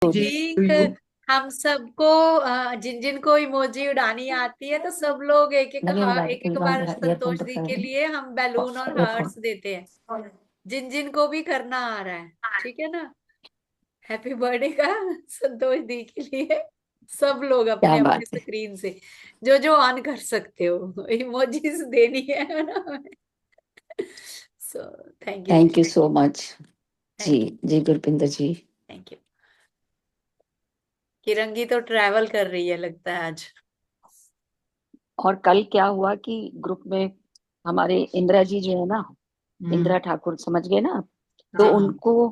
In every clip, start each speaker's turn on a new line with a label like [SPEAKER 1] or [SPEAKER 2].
[SPEAKER 1] to
[SPEAKER 2] think
[SPEAKER 1] you.
[SPEAKER 2] हम सबको जिन जिन को इमोजी उड़ानी आती है तो सब लोग एक एक
[SPEAKER 3] लगे हुआ है,
[SPEAKER 2] एक
[SPEAKER 3] कोई
[SPEAKER 2] एक
[SPEAKER 3] काम
[SPEAKER 2] बार
[SPEAKER 3] करा, ईयरफोन
[SPEAKER 2] संतोष
[SPEAKER 3] तो
[SPEAKER 2] दी
[SPEAKER 3] कर
[SPEAKER 2] के
[SPEAKER 3] दे,
[SPEAKER 2] लिए हम बैलून और
[SPEAKER 3] ईयरफोन।
[SPEAKER 2] हार्ट्स देते हैं, जिन जिन को भी करना आ रहा है। ठीक है ना? हैप्पी बर्थडे का संतोष दी के लिए सब लोग
[SPEAKER 3] क्या
[SPEAKER 2] अपने अपने
[SPEAKER 3] बात है।
[SPEAKER 2] स्क्रीन से जो जो ऑन कर सकते हो इमोजीज देनी है ना। So thank you ji.
[SPEAKER 3] Thank you so much. Ji
[SPEAKER 2] thank you.
[SPEAKER 3] Ji Gurpinder ji.
[SPEAKER 2] Thank you. किरंगी तो ट्रैवल कर रही है लगता है आज।
[SPEAKER 3] और कल क्या हुआ कि ग्रुप में हमारे इंदिरा जी जो है ना,
[SPEAKER 1] हम्म।
[SPEAKER 3] इंदिरा ठाकुर, समझ गए ना? तो
[SPEAKER 1] हाँ हाँ।
[SPEAKER 3] उनको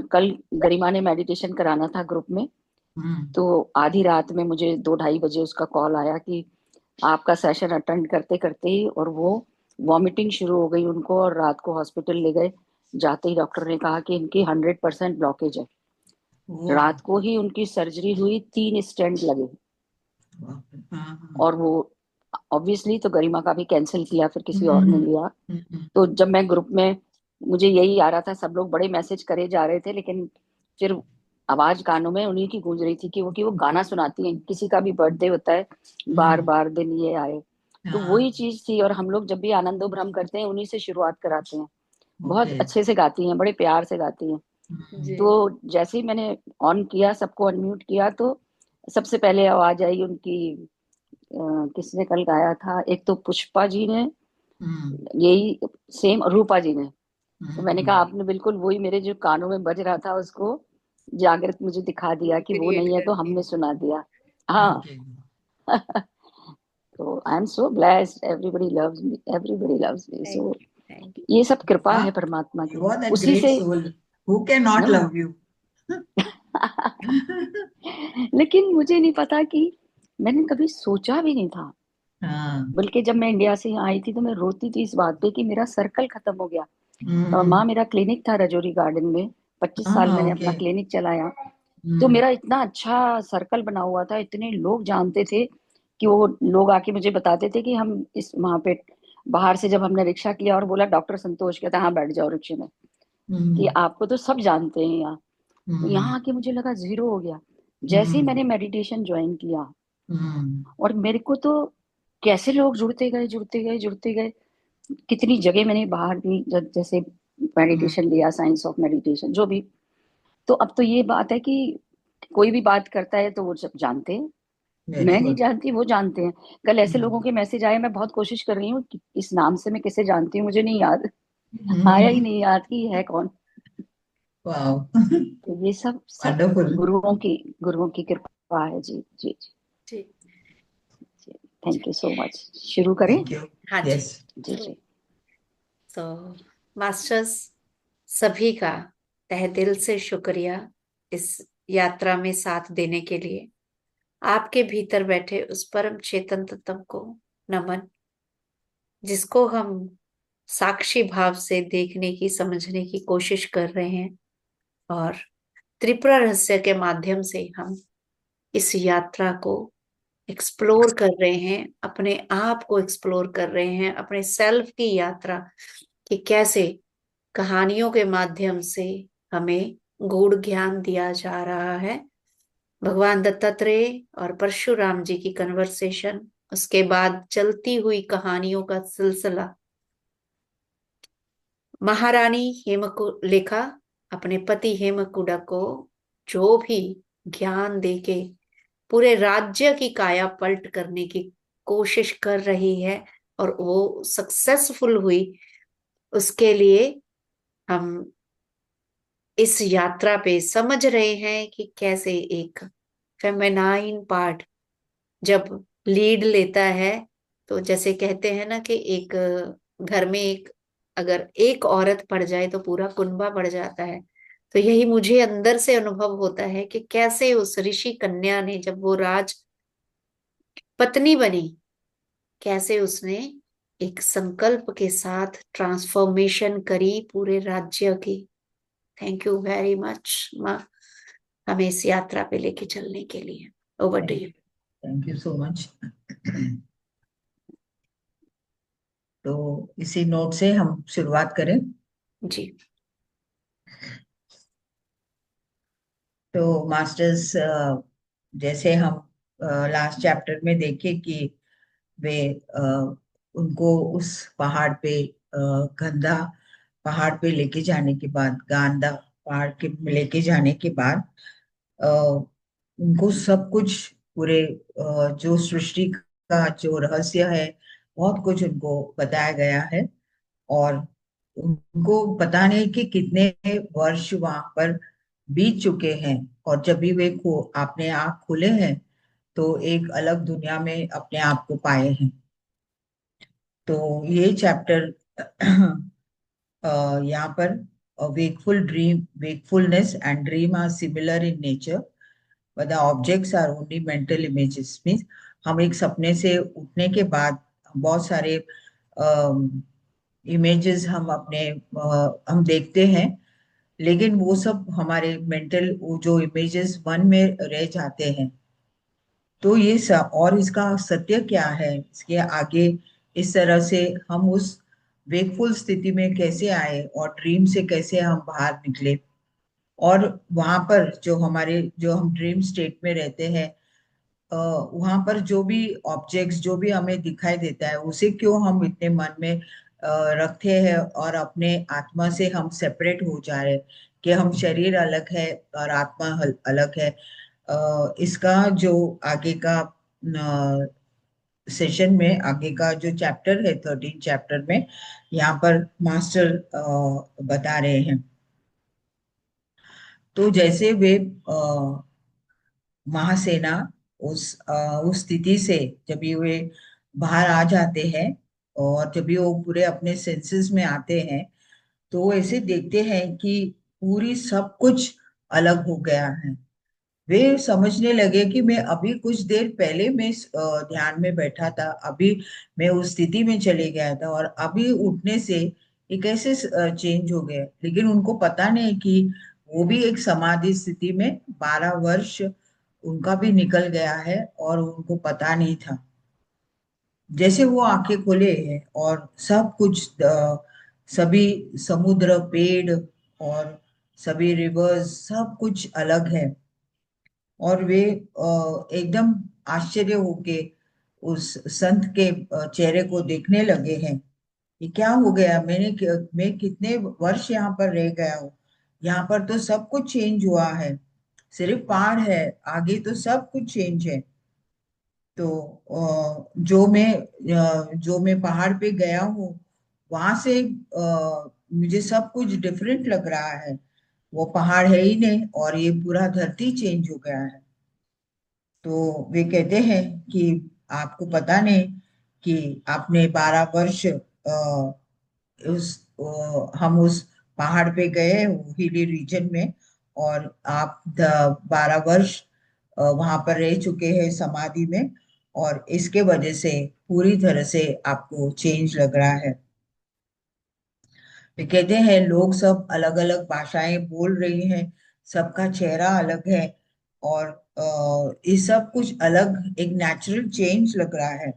[SPEAKER 3] कल गरिमा ने मेडिटेशन कराना था ग्रुप में।
[SPEAKER 1] हम्म।
[SPEAKER 3] तो आधी रात में मुझे 2-2:30 बजे उसका कॉल आया कि आपका सेशन अटेंड करते करते ही और वो वॉमिटिंग शुरू हो गई उनको, और रात को हॉस्पिटल ले गए। जाते ही डॉक्टर ने कहा कि इनकी 100% ब्लॉकेज है।
[SPEAKER 1] वो
[SPEAKER 3] रात को ही उनकी सर्जरी हुई, 3 स्टेंट लगे।
[SPEAKER 1] हाँ हाँ।
[SPEAKER 3] और वो ऑब्वियसली तो गरिमा का भी कैंसिल किया, फिर किसी और ने
[SPEAKER 1] हम्म
[SPEAKER 3] लिया।
[SPEAKER 1] हम्म
[SPEAKER 3] तो जब मैं ग्रुप में, मुझे यही आ रहा था, सब लोग बड़े मैसेज करे जा रहे थे, लेकिन फिर आवाज कानों में उन्हीं की गूंज रही थी कि वो गाना सुनाती हैं, किसी का भी बर्थडे होता है, बार
[SPEAKER 1] हम्म,
[SPEAKER 3] बार दिन ये आए। तो वही
[SPEAKER 1] हाँ।
[SPEAKER 3] चीज थी, और हम लोग जब भी आनंदो भ्रम करते हैं उन्हीं से शुरुआत कराते हैं। बहुत
[SPEAKER 1] ओके।
[SPEAKER 3] अच्छे से गाती हैं, बड़े प्यार से गाती हैं।
[SPEAKER 2] जी।
[SPEAKER 3] तो जैसे ही मैंने ऑन किया, सबको अनम्यूट किया, तो सबसे पहले आवाज आई उनकी। किसने कल गाया था, एक तो पुष्पा जी ने,
[SPEAKER 1] हम्म
[SPEAKER 3] यही सेम रूपा जी ने। तो मैंने कहा
[SPEAKER 1] हम्म।
[SPEAKER 3] आपने बिल्कुल वही मेरे जो कानों में बज रहा था उसको जागृत मुझे दिखा दिया कि वो
[SPEAKER 2] क्रिएट
[SPEAKER 3] नहीं है
[SPEAKER 2] कर
[SPEAKER 3] तो
[SPEAKER 2] दी।
[SPEAKER 3] हमने सुना दिया। हाँ।
[SPEAKER 1] ओके।
[SPEAKER 3] तो I am so blessed, everybody loves me, everybody loves me.
[SPEAKER 2] Thank
[SPEAKER 3] so
[SPEAKER 2] you. Thank you.
[SPEAKER 3] ये सब कृपा
[SPEAKER 1] हाँ,
[SPEAKER 3] है परमात्मा की,
[SPEAKER 1] यू आर दैट
[SPEAKER 3] उसी
[SPEAKER 1] ग्रेट
[SPEAKER 3] से
[SPEAKER 1] सोल, हु कैन नॉट
[SPEAKER 3] ना।
[SPEAKER 1] Love you.
[SPEAKER 3] लेकिन मुझे नहीं पता कि मैंने कभी सोचा भी नहीं था।
[SPEAKER 1] हाँ।
[SPEAKER 3] बल्कि जब मैं इंडिया से यहाँ आई थी तो मैं रोती थी इस बात पे कि मेरा सर्कल खत्म हो गया। और
[SPEAKER 1] हम्म।
[SPEAKER 3] माँ, मेरा क्लिनिक था रजौरी गार्डन में, 25 साल
[SPEAKER 1] हाँ
[SPEAKER 3] मैंने
[SPEAKER 1] ओके।
[SPEAKER 3] अपना क्लिनिक चलाया। तो
[SPEAKER 1] हम्म
[SPEAKER 3] मेरा इतना अच्छा सर्कल बना हुआ था, इतने लोग जानते थे कि वो लोग आके मुझे बताते थे कि हम इस वहां पे, बाहर से जब हमने रिक्शा किया और बोला डॉक्टर संतोष, कहता हाँ बैठ जाओ रिक्शे में, कि
[SPEAKER 1] हम्म
[SPEAKER 3] आपको तो सब जानते हैं यहाँ। तो
[SPEAKER 1] हम्म
[SPEAKER 3] यहाँ आके मुझे लगा जीरो हो गया। जैसे ही
[SPEAKER 1] हम्म
[SPEAKER 3] मैंने मेडिटेशन ज्वाइन किया,
[SPEAKER 1] हम्म
[SPEAKER 3] और मेरे को तो कैसे लोग जुड़ते गए जुड़ते गए जुड़ते गए। कितनी जगह मैंने बाहर भी जैसे
[SPEAKER 1] हम्म।
[SPEAKER 3] मेडिटेशन लिया, साइंस ऑफ मेडिटेशन जो भी। तो अब तो ये बात है कि कोई भी बात करता है तो वो सब जानते हैं।
[SPEAKER 1] वेरी
[SPEAKER 3] मैं नहीं
[SPEAKER 1] गुड।
[SPEAKER 3] जानती, वो जानते हैं। कल ऐसे लोगों के मैसेज आए, मैं बहुत कोशिश कर रही हूँ कि इस नाम से मैं किसे जानती हूँ, मुझे नहीं याद। आया ही नहीं याद कि है कौन।
[SPEAKER 1] वाओ।
[SPEAKER 3] तो ये सब सब
[SPEAKER 1] वंडरफुल।
[SPEAKER 3] गुरुओं की कृपा है। जी जी जी।
[SPEAKER 2] जी।
[SPEAKER 3] जी। Thank you so much. शुरू करें?
[SPEAKER 1] Thank you.
[SPEAKER 2] हाँ जी।
[SPEAKER 1] यस।
[SPEAKER 3] जी जी।
[SPEAKER 2] तो मास्टर्स, सभी का तहे दिल से शुक्रिया इस यात्रा में साथ देने के लिए। आपके भीतर बैठे उस परम चेतन तत्व को नमन, जिसको हम साक्षी भाव से देखने की, समझने की कोशिश कर रहे हैं, और त्रिपुरा रहस्य के माध्यम से हम इस यात्रा को एक्सप्लोर कर रहे हैं, अपने आप को एक्सप्लोर कर रहे हैं, अपने सेल्फ की यात्रा, कि कैसे कहानियों के माध्यम से हमें गूढ़ ज्ञान दिया जा रहा है। भगवान दत्तात्रेय और परशुराम जी की कन्वर्सेशन, उसके बाद चलती हुई कहानियों का सिलसिला, महारानी हेमकुलेखा अपने पति हेमकुडा को जो भी ज्ञान देके पूरे राज्य की काया पलट करने की कोशिश कर रही है, और वो सक्सेसफुल हुई। उसके लिए हम इस यात्रा पे समझ रहे हैं कि कैसे एक फेमिनाइन पार्ट जब लीड लेता है, तो जैसे कहते हैं ना कि एक घर में एक, अगर एक औरत पड़ जाए तो पूरा कुनबा पड़ जाता है। तो यही मुझे अंदर से अनुभव होता है कि कैसे उस ऋषि कन्या ने, जब वो राज पत्नी बनी, कैसे उसने एक संकल्प के साथ ट्रांसफॉर्मेशन करी पूरे राज्य की। थैंक यू वेरी मच माँ, हमें इस यात्रा पे लेके चलने के लिए। Over to you.
[SPEAKER 1] Thank you so much. तो इसी नोट से हम शुरुआत करें।
[SPEAKER 2] जी।
[SPEAKER 1] तो मास्टर्स, जैसे हम लास्ट चैप्टर में देखे कि वे उनको उस पहाड़ पे, गंधा पहाड़ पे लेके जाने के बाद, गांधा पहाड़ के लेके जाने के बाद अ, उनको सब कुछ पूरे जो सृष्टि का जो रहस्य है, बहुत कुछ उनको बताया गया है। और उनको पता नहीं कि कितने वर्ष वहां पर बीत चुके हैं। और जब भी वे अपने आँख खुले हैं तो एक अलग दुनिया में अपने आप को पाए हैं। तो ये चैप्टर यहाँ पर wakefulness and dream are similar in nature, but the objects are only mental images। Means हम एक सपने से उठने के बाद बहुत सारे इमेजेस हम हम देखते हैं, लेकिन वो सब हमारे मेंटल, वो जो इमेजेस मन में रह जाते हैं। तो ये सब, और इसका सत्य क्या है, इसके आगे इस तरह से हम उस वेकफुल स्थिति में कैसे आए और ड्रीम से कैसे हम बाहर निकले। और वहां पर जो हम ड्रीम स्टेट में रहते हैं, वहां पर जो भी ऑब्जेक्ट्स जो भी हमें दिखाई देता है, उसे क्यों हम इतने मन में रखते हैं और अपने आत्मा से हम सेपरेट हो जा रहे हैं कि हम शरीर अलग है और आत्मा अलग है। इसका जो आगे का सेशन में, आगे का जो चैप्टर है 13 चैप्टर में, यहाँ पर मास्टर बता रहे हैं। तो जैसे वे महासेना उस स्थिति से जब भी वे बाहर आ जाते हैं और जब भी वो पूरे अपने सेंसेस में आते हैं, तो वो ऐसे देखते हैं कि पूरी सब कुछ अलग हो गया है। वे समझने लगे कि मैं अभी कुछ देर पहले मैं ध्यान में बैठा था, अभी मैं उस स्थिति में चले गया था, और अभी उठने से ये कैसे चेंज हो गया। लेकिन उनको पता नहीं कि वो भी एक समाधि स्थिति में 12 वर्ष उनका भी निकल गया है और उनको पता नहीं था। जैसे वो आंखें खोले हैं और सब कुछ, सभी समुद्र, पेड़ और सभी रिवर्स, सब कुछ अलग है। और वे एकदम आश्चर्य होके उस संत के चेहरे को देखने लगे हैं। ये क्या हो गया, मैं कितने वर्ष यहाँ पर रह गया हूँ। यहाँ पर तो सब कुछ चेंज हुआ है, सिर्फ पहाड़ है, आगे तो सब कुछ चेंज है। तो जो मैं पहाड़ पे गया हूँ, वहां से मुझे सब कुछ डिफरेंट लग रहा है। वो पहाड़ है ही नहीं और ये पूरा धरती चेंज हो गया है। तो वे कहते हैं कि आपको पता नहीं कि आपने 12 वर्ष हम उस पहाड़ पे गए, हिली रीजन में, और आप 12 वर्ष वहां पर रह चुके हैं समाधि में, और इसके वजह से पूरी तरह से आपको चेंज लग रहा है। वे कहते हैं लोग सब अलग अलग भाषाएं बोल रही हैं, सबका चेहरा अलग है, और ये सब कुछ अलग, एक नेचुरल चेंज लग रहा है।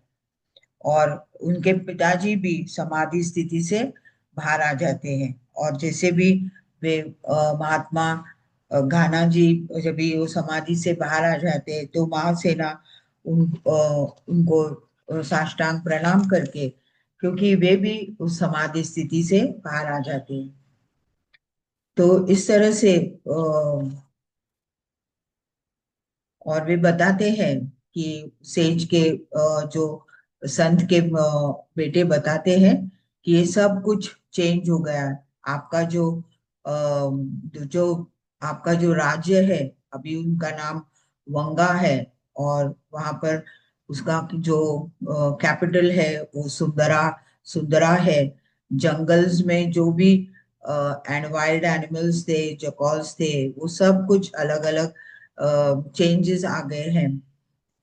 [SPEAKER 1] और उनके पिताजी भी समाधि स्थिति से बाहर आ जाते हैं। और जैसे भी वे महात्मा घाना जी जब भी वो समाधि से बाहर आ जाते हैं, तो महासेना उनको साष्टांग प्रणाम करके, क्योंकि वे भी उस समाधि स्थिति से बाहर आ जाते हैं। तो इस तरह से और वे बताते हैं कि सेज के जो संत के बेटे बताते हैं कि ये सब कुछ चेंज हो गया है। आपका जो आपका जो राज्य है, अभी उनका नाम वंगा है, और वहां पर उसका जो कैपिटल है वो सुंदरा सुंदरा है। जंगल्स में जो भी एंड वाइल्ड एनिमल्स थे, जकॉल्स थे, वो सब कुछ अलग अलग चेंजेस आ गए हैं।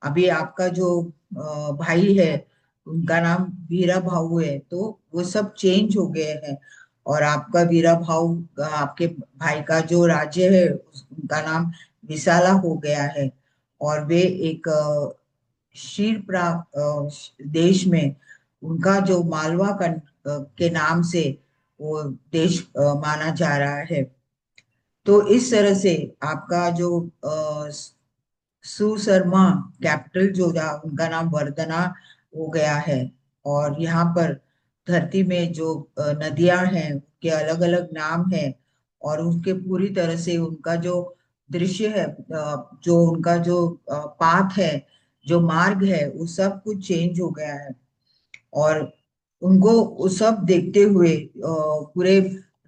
[SPEAKER 1] अभी आपका जो भाई है, उनका नाम वीरा भाऊ है, तो वो सब चेंज हो गए हैं। और आपका वीरा भाऊ, आपके भाई का जो राज्य है, उनका नाम विशाला हो गया है। और वे एक क्षीरप्रा देश में, उनका जो मालवा के नाम से वो देश माना जा रहा है। तो इस तरह से आपका जो सुशर्मा कैपिटल जो था उनका नाम वर्धना हो गया है। और यहाँ पर धरती में जो नदियां हैं उनके अलग अलग नाम है। और उनके पूरी तरह से उनका जो दृश्य है, जो उनका जो पाथ है, जो मार्ग है, वो सब कुछ चेंज हो गया है। और उनको वो सब देखते हुए पूरे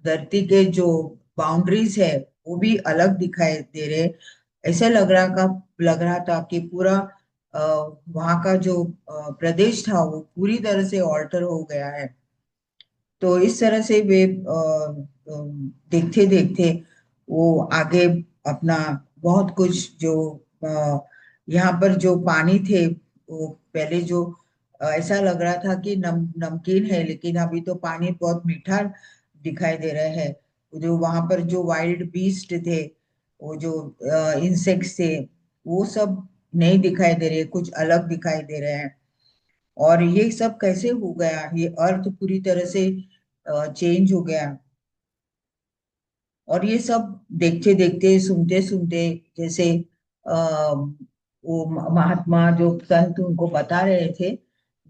[SPEAKER 1] धरती के जो बाउंड्रीज है वो भी अलग दिखाई दे रहे। ऐसा लग रहा था कि पूरा अ, वहाँ का जो प्रदेश था वो पूरी तरह से ऑल्टर हो गया है। तो इस तरह से वे देखते देखते वो आगे अपना बहुत कुछ जो यहाँ पर जो पानी थे वो पहले जो ऐसा लग रहा था कि नमकीन है, लेकिन अभी तो पानी बहुत मीठा दिखाई दे रहा है। जो वहां पर जो वाइल्ड बीस्ट थे, वो जो इंसेक्ट्स थे, वो सब नहीं दिखाई दे रहे, कुछ अलग दिखाई दे रहे हैं। और ये सब कैसे हो गया, ये अर्थ पूरी तरह से चेंज हो गया। और ये सब देखते देखते सुनते सुनते जैसे वो महात्मा जो संत उनको बता रहे थे,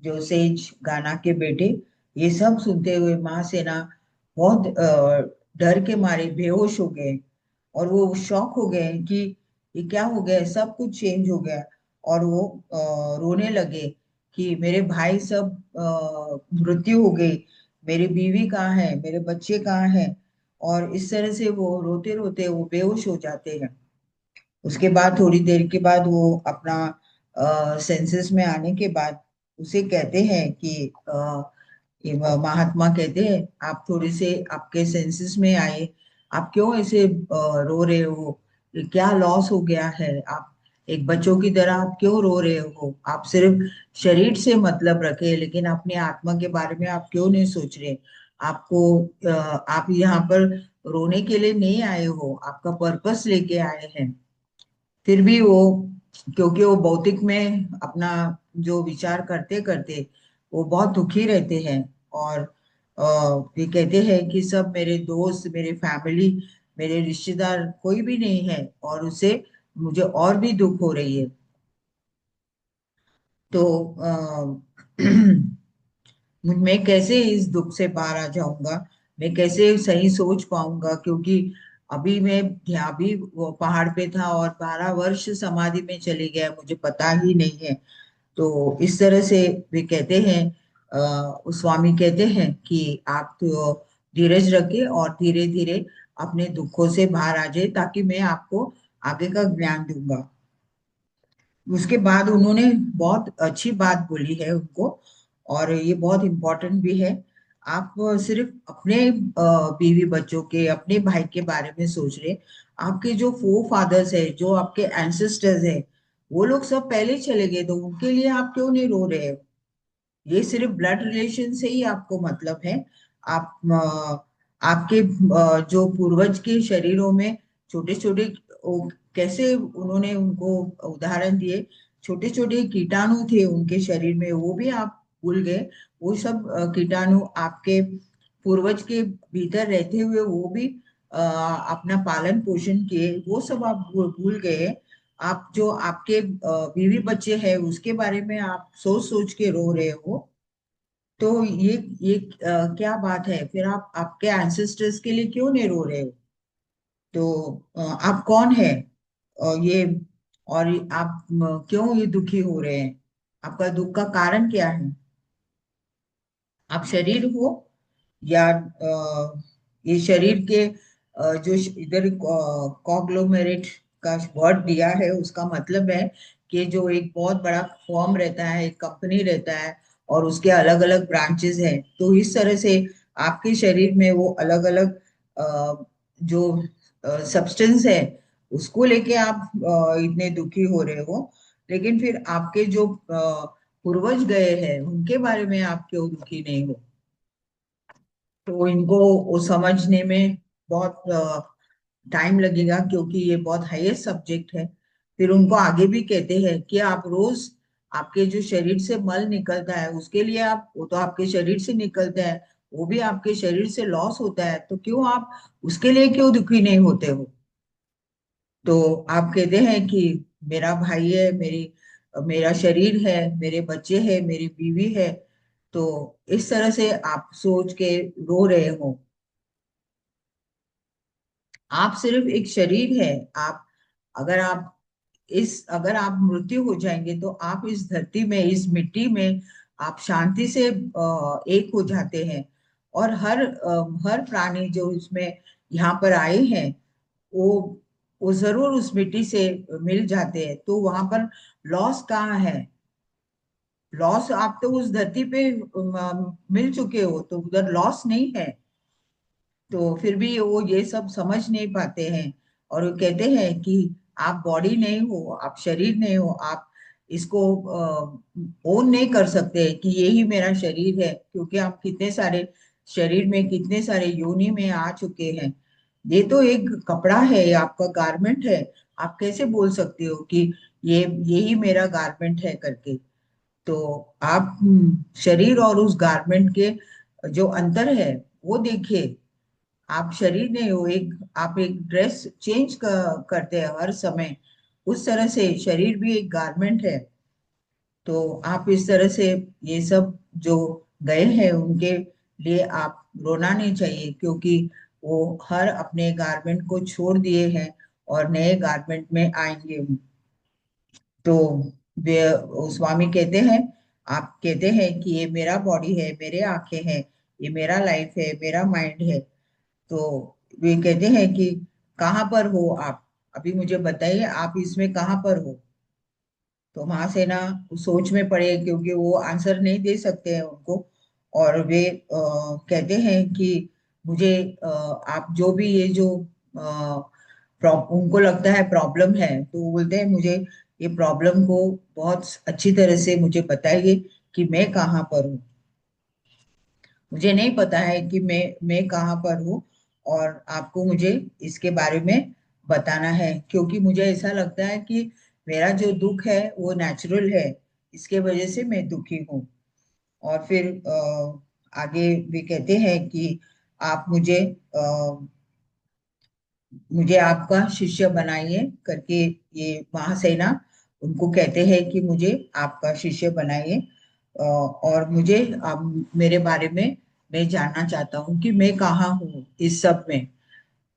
[SPEAKER 1] जो सेज गाना के बेटे, ये सब सुनते हुए महासेना बहुत डर के मारे बेहोश हो गए। और वो शॉक हो गए कि ये क्या हो गया, सब कुछ चेंज हो गया। और वो रोने लगे कि मेरे भाई सब मृत्यु हो गई, मेरी बीवी कहाँ है, मेरे बच्चे कहाँ हैं। और इस तरह से वो रोते रोते वो बेहोश हो जाते हैं। उसके बाद थोड़ी देर के बाद वो अपना सेंसेस में आने के बाद उसे कहते हैं कि ये महात्मा कहते हैं, आप थोड़े से आपके सेंसेस में आए, आप क्यों ऐसे रो रहे हो, ये क्या लॉस हो गया है, आप एक बच्चों की तरह आप क्यों रो रहे हो, आप सिर्फ शरीर से मतलब रखे लेकिन अपनी आत्मा के बारे में आप क्यों नहीं सोच रहे। आपको आप यहाँ पर रोने के लिए नहीं आए हो, आपका पर्पस लेके आए हैं। फिर भी वो, क्योंकि वो भौतिक में अपना जो विचार करते करते वो बहुत दुखी रहते हैं। और ये कहते हैं कि सब मेरे दोस्त, मेरे फैमिली, मेरे रिश्तेदार कोई भी नहीं है, और उसे मुझे और भी दुख हो रही है। तो मैं कैसे इस दुख से बाहर आ जाऊंगा, मैं कैसे सही सोच पाऊंगा, क्योंकि अभी मैं यहाँ भी वो पहाड़ पे था और 12 वर्ष समाधि में चले गया, मुझे पता ही नहीं है। तो इस तरह से वे कहते हैं, उस स्वामी कहते हैं कि आप तो धीरज रखिए और धीरे धीरे अपने दुखों से बाहर आ जाए, ताकि मैं आपको आगे का ज्ञान दूंगा। उसके बाद उन्होंने बहुत अच्छी बात बोली है उनको, और ये बहुत इम्पोर्टेंट भी है। आप सिर्फ अपने बीवी बच्चों के, अपने भाई के बारे में सोच रहे, आपके जो फोर फादर्स है, जो आपके एंसेस्टर्स है, वो लोग सब पहले चले गए, तो उनके लिए आप क्यों नहीं रो रहे हो। ये सिर्फ ब्लड रिलेशन से ही आपको मतलब है। आप आपके जो पूर्वज के शरीरों में छोटे छोटे, कैसे उन्होंने उनको उदाहरण दिए, छोटे छोटे कीटाणु थे उनके शरीर में, वो भी आप भूल गए। वो सब कीटाणु आपके पूर्वज के भीतर रहते हुए वो भी अपना पालन पोषण किए, वो सब आप भूल गए। आप जो आपके बीवी बच्चे हैं उसके बारे में आप सोच सोच के रो रहे हो। तो ये क्या बात है, फिर आप आपके एंसेस्टर्स के लिए क्यों नहीं रो रहे हो। तो आप कौन है, और ये, और आप क्यों ये दुखी हो रहे हैं, आपका दुख का कारण क्या है। आप शरीर हो, या ये शरीर के जो इधर कॉग्लोमेरेट का वर्ड दिया है, उसका मतलब है कि जो एक बहुत बड़ा फर्म रहता है, एक कंपनी रहता है, और उसके अलग अलग ब्रांचेस हैं। तो इस तरह से आपके शरीर में वो अलग अलग जो सब्सटेंस है, उसको लेके आप इतने दुखी हो रहे हो। लेकिन फिर आपके जो पूर्वज गए हैं उनके बारे में आप क्यों दुखी नहीं हो। तो इनको वो समझने में बहुत टाइम लगेगा, क्योंकि ये बहुत हाईएस्ट सब्जेक्ट है। फिर उनको आगे भी कहते हैं कि आप रोज आपके जो शरीर से मल निकलता है उसके लिए, आप वो तो आपके शरीर से निकलता है, वो भी आपके शरीर से लॉस होता है, तो क्यों आप उसके लिए क्यों दुखी नहीं होते हो? तो आप कहते हैं कि मेरा भाई है, मेरा शरीर है, मेरे बच्चे हैं, मेरी बीवी है, तो इस तरह से आप सोच के रो रहे हो। आप सिर्फ एक शरीर है। आप अगर आप अगर आप मृत्यु हो जाएंगे तो आप इस धरती में, इस मिट्टी में आप शांति से एक हो जाते हैं। और हर प्राणी जो इसमें यहाँ पर आए हैं, वो वो जरूर उस मिट्टी से मिल जाते हैं। तो वहां पर लॉस कहाँ है? लॉस, आप तो उस धरती पे मिल चुके हो, तो उधर लॉस नहीं है। तो फिर भी वो ये सब समझ नहीं पाते हैं। और वो कहते हैं कि आप बॉडी नहीं हो, आप शरीर नहीं हो, आप इसको ओन नहीं कर सकते कि यही मेरा शरीर है, क्योंकि आप कितने सारे शरीर में, कितने सारे योनि में आ चुके हैं। ये तो एक कपड़ा है, ये आपका गारमेंट है। आप कैसे बोल सकते हो कि ये यही मेरा गारमेंट है करके? तो आप शरीर और उस गारमेंट के जो अंतर है वो देखिए। आप शरीर नहीं हो, आप एक ड्रेस चेंज करते हैं हर समय, उस तरह से शरीर भी एक गारमेंट है। तो आप इस तरह से ये सब जो गए हैं उनके लिए आप रोना नहीं चाहिए, क्योंकि वो हर अपने गारमेंट को छोड़ दिए हैं और नए गारमेंट में आएंगे। तो वो स्वामी कहते हैं, आप कहते हैं कि ये मेरा बॉडी है, मेरे आंखें हैं, ये मेरा लाइफ है, मेरा माइंड है। तो वे कहते हैं कि कहाँ पर हो आप? अभी मुझे बताइए, आप इसमें कहाँ पर हो? तो वहां से ना सोच में पड़े, क्योंकि वो आंसर नहीं दे सकते हैं उनको। और वे कहते हैं कि मुझे आप जो भी ये जो उनको लगता है प्रॉब्लम है, तो वो बोलते हैं मुझे ये प्रॉब्लम को बहुत अच्छी तरह से मुझे बताइए कि मैं कहाँ पर हूँ। मुझे नहीं पता है कि मैं कहाँ पर हूँ, और आपको मुझे इसके बारे में बताना है, क्योंकि मुझे ऐसा लगता है कि मेरा जो दुख है वो नेचुरल है, इसके वजह से मैं दुखी हूँ। और फिर आगे भी कहते हैं कि आप मुझे आपका शिष्य बनाइए करके। ये महासेना उनको कहते हैं कि मुझे आपका शिष्य बनाइए, और मुझे आप मेरे बारे में मैं जानना चाहता हूँ कि मैं कहाँ हूँ इस सब में।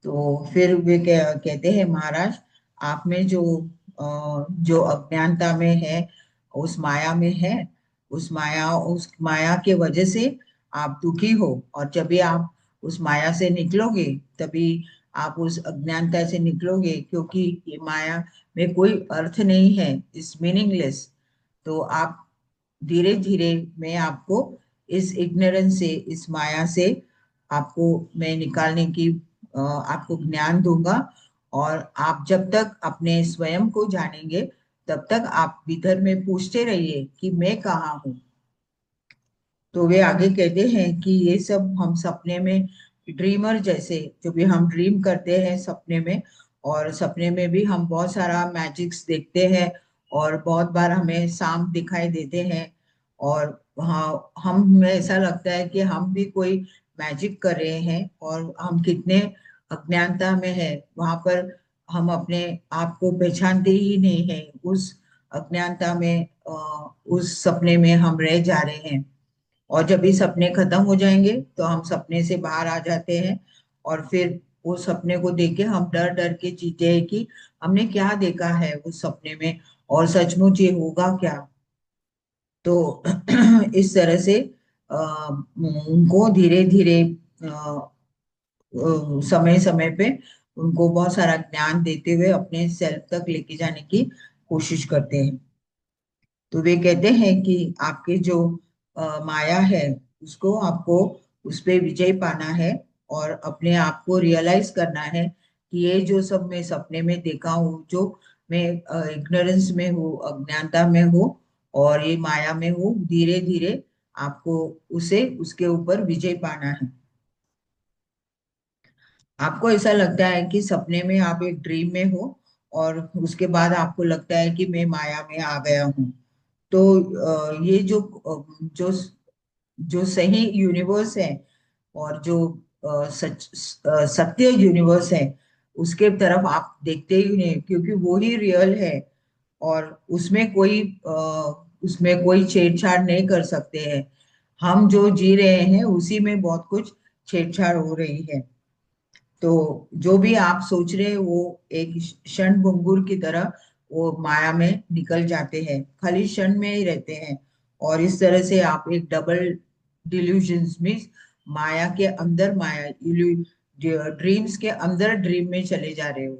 [SPEAKER 1] तो फिर वे कहते हैं, महाराज, आप में जो अज्ञानता में है, उस माया में है, उस माया के वजह से आप दुखी हो। और जब भी आप उस माया से निकलोगे, तभी आप उस अज्ञानता से निकलोगे, क्योंकि ये माया में कोई अर्थ नहीं है, इस मीनिंगलेस। तो आप धीरे धीरे, मैं आपको इस इग्नोरेंस से, इस माया से आपको मैं निकालने की आपको ज्ञान दूंगा। और आप जब तक अपने स्वयं को जानेंगे, तब तक आप भीतर में पूछते रहिए कि मैं कहाँ हूँ। तो वे आगे कहते हैं कि ये सब हम सपने में, ड्रीमर जैसे, जो भी हम ड्रीम करते हैं सपने में, और सपने में भी हम बहुत सारा मैजिक्स देखते हैं, और बहुत बार हमें सांप दिखाई देते हैं। और हाँ, हमें ऐसा लगता है कि हम भी कोई मैजिक कर रहे हैं, और हम कितने अज्ञानता में है वहां पर। हम अपने आप को पहचानते ही नहीं है, उस अज्ञानता में, उस सपने में हम रह जा रहे हैं। और जब ये सपने खत्म हो जाएंगे तो हम सपने से बाहर आ जाते हैं। और फिर वो सपने को देख के हम डर डर के जीते हैं कि हमने क्या देखा है उस सपने में, और सचमुच ये होगा क्या? तो इस तरह से उनको धीरे धीरे समय समय पे उनको बहुत सारा ज्ञान देते हुए अपने सेल्फ तक लेके जाने की कोशिश करते हैं। तो वे कहते हैं कि आपके जो माया है, उसको आपको उस पे विजय पाना है, और अपने आप को रियलाइज करना है कि ये जो सब मैं सपने में देखा हूँ, जो मैं इग्नोरेंस में हूँ, अज्ञानता में हूँ, और ये माया में हूँ, धीरे धीरे आपको उसे उसके ऊपर विजय पाना है। आपको ऐसा लगता है कि सपने में आप एक ड्रीम में हो, और उसके बाद आपको लगता है कि मैं माया में आ गया हूँ। तो ये जो जो सही यूनिवर्स है, और जो सत्य यूनिवर्स है उसके तरफ आप देखते ही नहीं, क्योंकि वो ही रियल है। और उसमें कोई छेड़छाड़ नहीं कर सकते हैं। हम जो जी रहे हैं उसी में बहुत कुछ छेड़छाड़ हो रही है। तो जो भी आप सोच रहे हैं वो एक क्षण भंगुर की तरह वो माया में निकल जाते हैं, खाली क्षण में ही रहते हैं। और इस तरह से आप एक डबल डिल्यूजन्स में, माया के अंदर माया, ड्रीम्स के अंदर ड्रीम में चले जा रहे हो।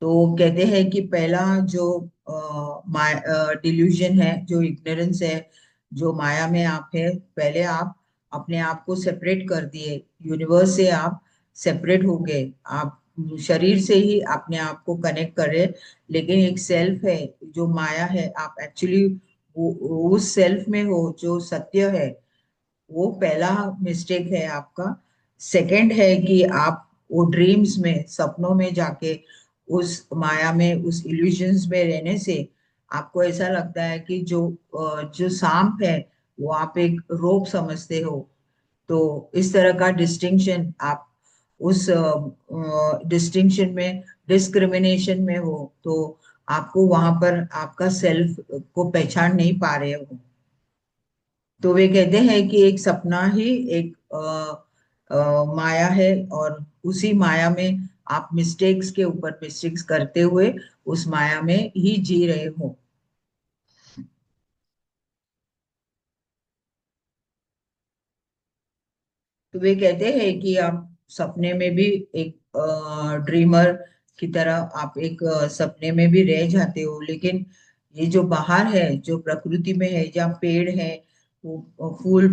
[SPEAKER 1] तो कहते हैं कि पहला जो डिल्यूजन है, जो इग्नोरेंस है, जो माया में आप है, पहले आप अपने आप को सेपरेट कर दिए, यूनिवर्स से आप सेपरेट हो गए। आप शरीर से ही अपने आप को कनेक्ट कर रहे, लेकिन एक सेल्फ है जो माया है, आप एक्चुअली उस सेल्फ में हो जो सत्य है। वो पहला मिस्टेक है आपका। सेकंड है कि आप वो ड्रीम्स में, सपनों में जाके उस माया में, उस इल्यूजन्स में रहने से आपको ऐसा लगता है कि जो सांप है वो आप एक रोप समझते हो। तो इस तरह का डिस्टिंक्शन, आप उस डिस्टिंक्शन में, डिस्क्रिमिनेशन में हो, तो आपको वहां पर आपका सेल्फ को पहचान नहीं पा रहे हो। तो वे कहते हैं कि एक सपना ही एक माया है, और उसी माया में आप मिस्टेक्स के ऊपर मिस्टेक्स करते हुए उस माया में ही जी रहे हो। तो वे कहते हैं कि आप सपने में भी एक ड्रीमर की तरह आप एक सपने में भी रह जाते हो, लेकिन ये जो बाहर है, जो प्रकृति में है, जहाँ पेड़ है, वो फूल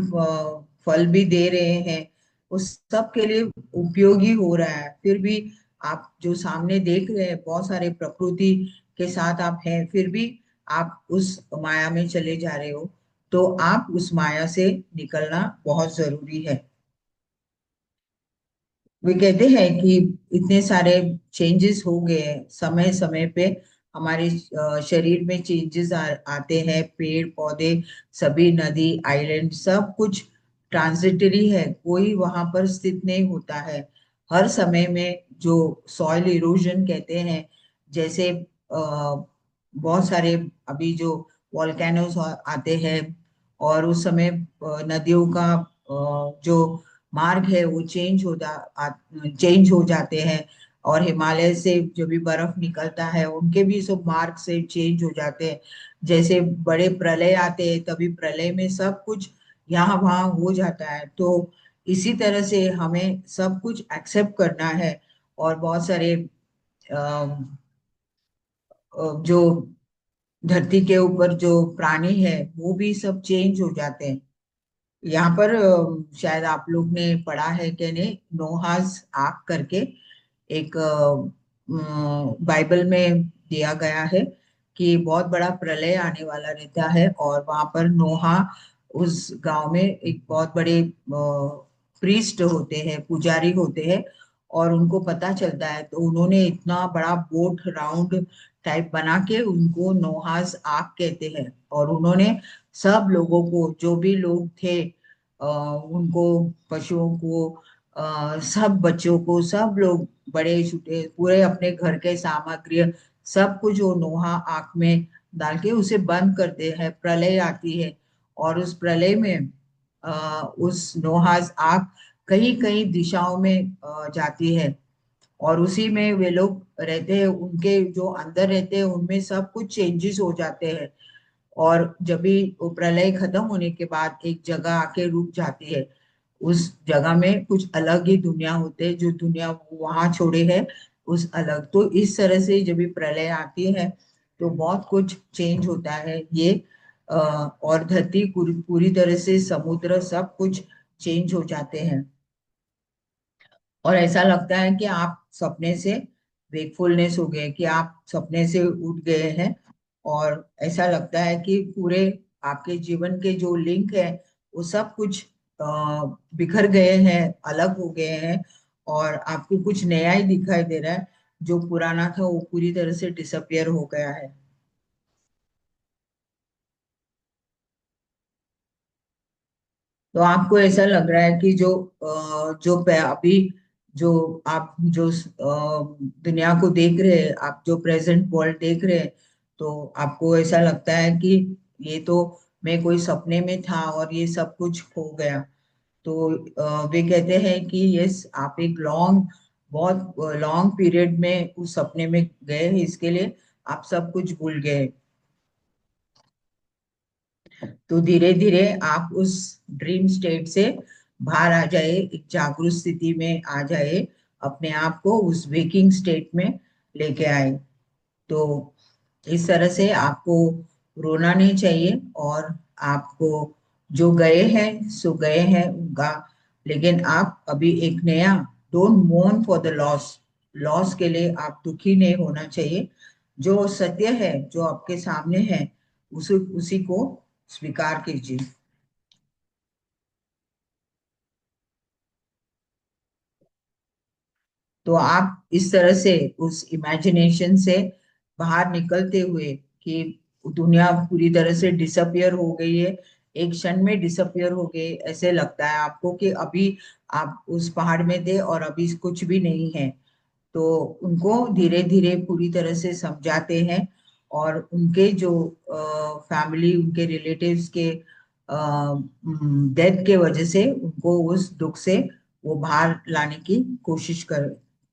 [SPEAKER 1] फल भी दे रहे हैं, उस सब के लिए उपयोगी हो रहा है, फिर भी आप जो सामने देख रहे हैं बहुत सारे प्रकृति के साथ आप हैं, फिर भी आप उस माया में चले जा रहे हो। तो आप उस माया से निकलना बहुत जरूरी है। वे कहते हैं कि इतने सारे चेंजेस हो गए हैं समय समय पे, हमारे शरीर में चेंजेस आते हैं, पेड़ पौधे, सभी नदी, आइलैंड, सब कुछ ट्रांजिटरी है, कोई वहां पर स्थित नहीं होता है। हर समय में जो सॉइल इरोजन कहते हैं, जैसे बहुत सारे अभी जो वॉल्केनोस आते हैं, और उस समय नदियों का जो मार्ग है वो चेंज हो जाते हैं। और हिमालय से जो भी बर्फ निकलता है उनके भी सब मार्ग से चेंज हो जाते हैं। जैसे बड़े प्रलय आते हैं तभी प्रलय में सब कुछ यहाँ वहाँ हो जाता है। तो इसी तरह से हमें सब कुछ एक्सेप्ट करना है। और बहुत सारे जो धरती के ऊपर जो प्राणी है वो भी सब चेंज हो जाते हैं। यहाँ पर शायद आप लोग ने पढ़ा है कि नहीं, नोहास आर्क करके एक बाइबल में दिया गया है कि बहुत बड़ा प्रलय आने वाला रहता है, और वहां पर नोहा, उस गांव में एक बहुत बड़े प्रीस्ट होते हैं, पुजारी होते हैं, और उनको पता चलता है, तो उन्होंने इतना बड़ा बोट राउंड टाइप बना के उनको नोहास आर्क कहते हैं। और उन्होंने सब लोगों को, जो भी लोग थे, उनको, पशुओं को, सब बच्चों को, सब लोग, बड़े छोटे, पूरे अपने घर के सामग्री सब कुछ वो नोहा आंख में डाल के उसे बंद करते हैं। प्रलय आती है, और उस प्रलय में उस नोहास आंख कई कई दिशाओं में जाती है, और उसी में वे लोग रहते हैं, उनके जो अंदर रहते हैं उनमें सब कुछ चेंजेस हो जाते हैं। और जब भी वो प्रलय खत्म होने के बाद एक जगह आके रुक जाती है, उस जगह में कुछ अलग ही दुनिया होते हैं, जो दुनिया वो वहां छोड़े है उस अलग। तो इस तरह से जब भी प्रलय आती है तो बहुत कुछ चेंज होता है ये। और धरती पूरी पूरी तरह से, समुद्र, सब कुछ चेंज हो जाते हैं। और ऐसा लगता है कि आप सपने से वेकफुलनेस हो गए, कि आप सपने से उठ गए हैं। और ऐसा लगता है कि पूरे आपके जीवन के जो लिंक है वो सब कुछ अ, बिखर गए हैं, अलग हो गए हैं, और आपको कुछ नया ही दिखाई दे रहा है। जो पुराना था वो पूरी तरह से डिसअपियर हो गया है। तो आपको ऐसा लग रहा है कि अभी जो आप जो दुनिया को देख रहे हैं, आप जो प्रेजेंट वर्ल्ड देख रहे हैं, तो आपको ऐसा लगता है कि ये तो मैं कोई सपने में था और ये सब कुछ हो गया। तो वे कहते हैं कि यस, आप एक बहुत लॉन्ग पीरियड में उस सपने में गए हैं, इसके लिए आप सब कुछ भूल गए। तो धीरे धीरे आप उस ड्रीम स्टेट से बाहर आ जाए, एक जागरूक स्थिति में आ जाए, अपने आप को उस वेकिंग स्टेट में लेके आए। तो इस तरह से आपको रोना नहीं चाहिए, और आपको जो गए हैं सो गए हैं उनका, लेकिन आप अभी एक नया, don't मोर्न for the loss, loss के लिए आप दुखी नहीं होना चाहिए। जो सत्य है, जो आपके सामने है, उसी उसी को स्वीकार कीजिए। तो आप इस तरह से उस इमेजिनेशन से बाहर निकलते हुए कि दुनिया पूरी तरह से डिसअपियर हो गई है, एक क्षण में डिसअपियर हो गई, ऐसे लगता है आपको कि अभी आप उस पहाड़ में थे और अभी कुछ भी नहीं है। तो उनको धीरे धीरे पूरी तरह से समझाते हैं, और उनके जो फैमिली, उनके रिलेटिव्स के डेथ के वजह से उनको उस दुख से वो बाहर लाने की कोशिश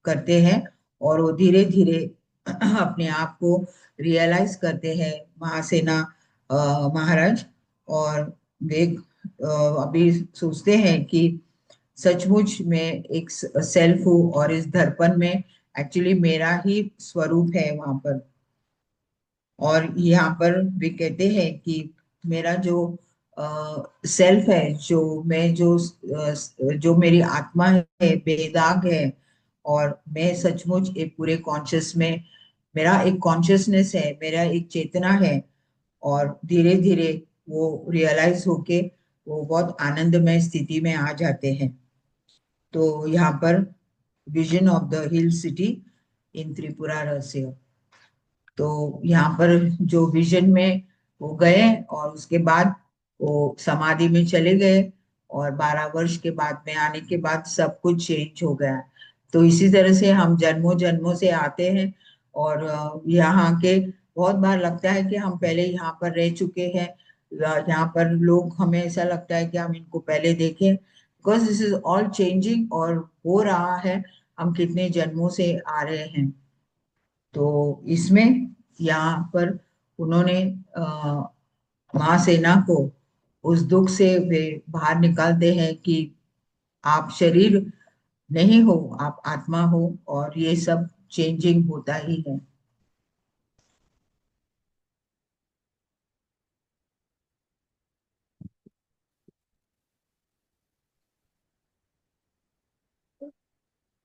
[SPEAKER 1] करते हैं। और वो धीरे धीरे अपने आप को रियलाइज करते हैं, महासेना महाराज। और वे अभी सोचते हैं कि सचमुच में एक सेल्फ हूँ, और इस दर्पण में एक्चुअली मेरा ही स्वरूप है वहां पर। और यहाँ पर भी कहते हैं कि मेरा जो सेल्फ है, जो मेरी आत्मा है, बेदाग है, और मैं सचमुच एक पूरे कॉन्शियस में, मेरा एक कॉन्शियसनेस है, मेरा एक चेतना है। और धीरे धीरे वो रियलाइज होके वो बहुत आनंदमय स्थिति में आ जाते हैं। तो यहाँ पर vision of the hill city in Tripura रहस्य। तो यहाँ पर जो विजन में वो गए, और उसके बाद वो समाधि में चले गए, और 12 वर्ष के बाद में आने के बाद सब कुछ चेंज हो गया। तो इसी तरह से हम जन्मों जन्मों से आते हैं, और यहाँ के बहुत बार लगता है कि हम पहले यहाँ पर रह चुके हैं, यहाँ पर लोग, हमें ऐसा लगता है कि हम इनको पहले देखें, because this is all changing और हो रहा है, हम कितने जन्मों से आ रहे हैं। तो इसमें यहाँ पर उन्होंने महासेना को उस दुख से वे बाहर निकालते हैं कि आप शरीर नहीं हो, आप आत्मा हो, और ये सब चेंजिंग होता ही है।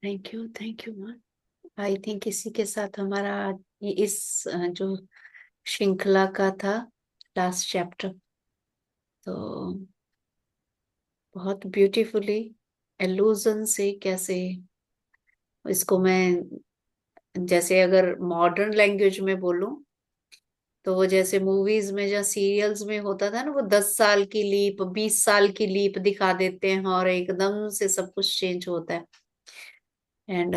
[SPEAKER 2] Thank you ma'am. I think इसी के साथ हमारा इस जो श्रृंखला का था लास्ट चैप्टर, तो बहुत ब्यूटीफुली एलूजन से कैसे इसको मैं, जैसे अगर मॉडर्न लैंग्वेज में बोलूं, तो वो जैसे मूवीज में या सीरियल्स में होता था ना, वो 10 साल की लीप, 20 साल की लीप दिखा देते हैं और एकदम से सब कुछ चेंज होता है। And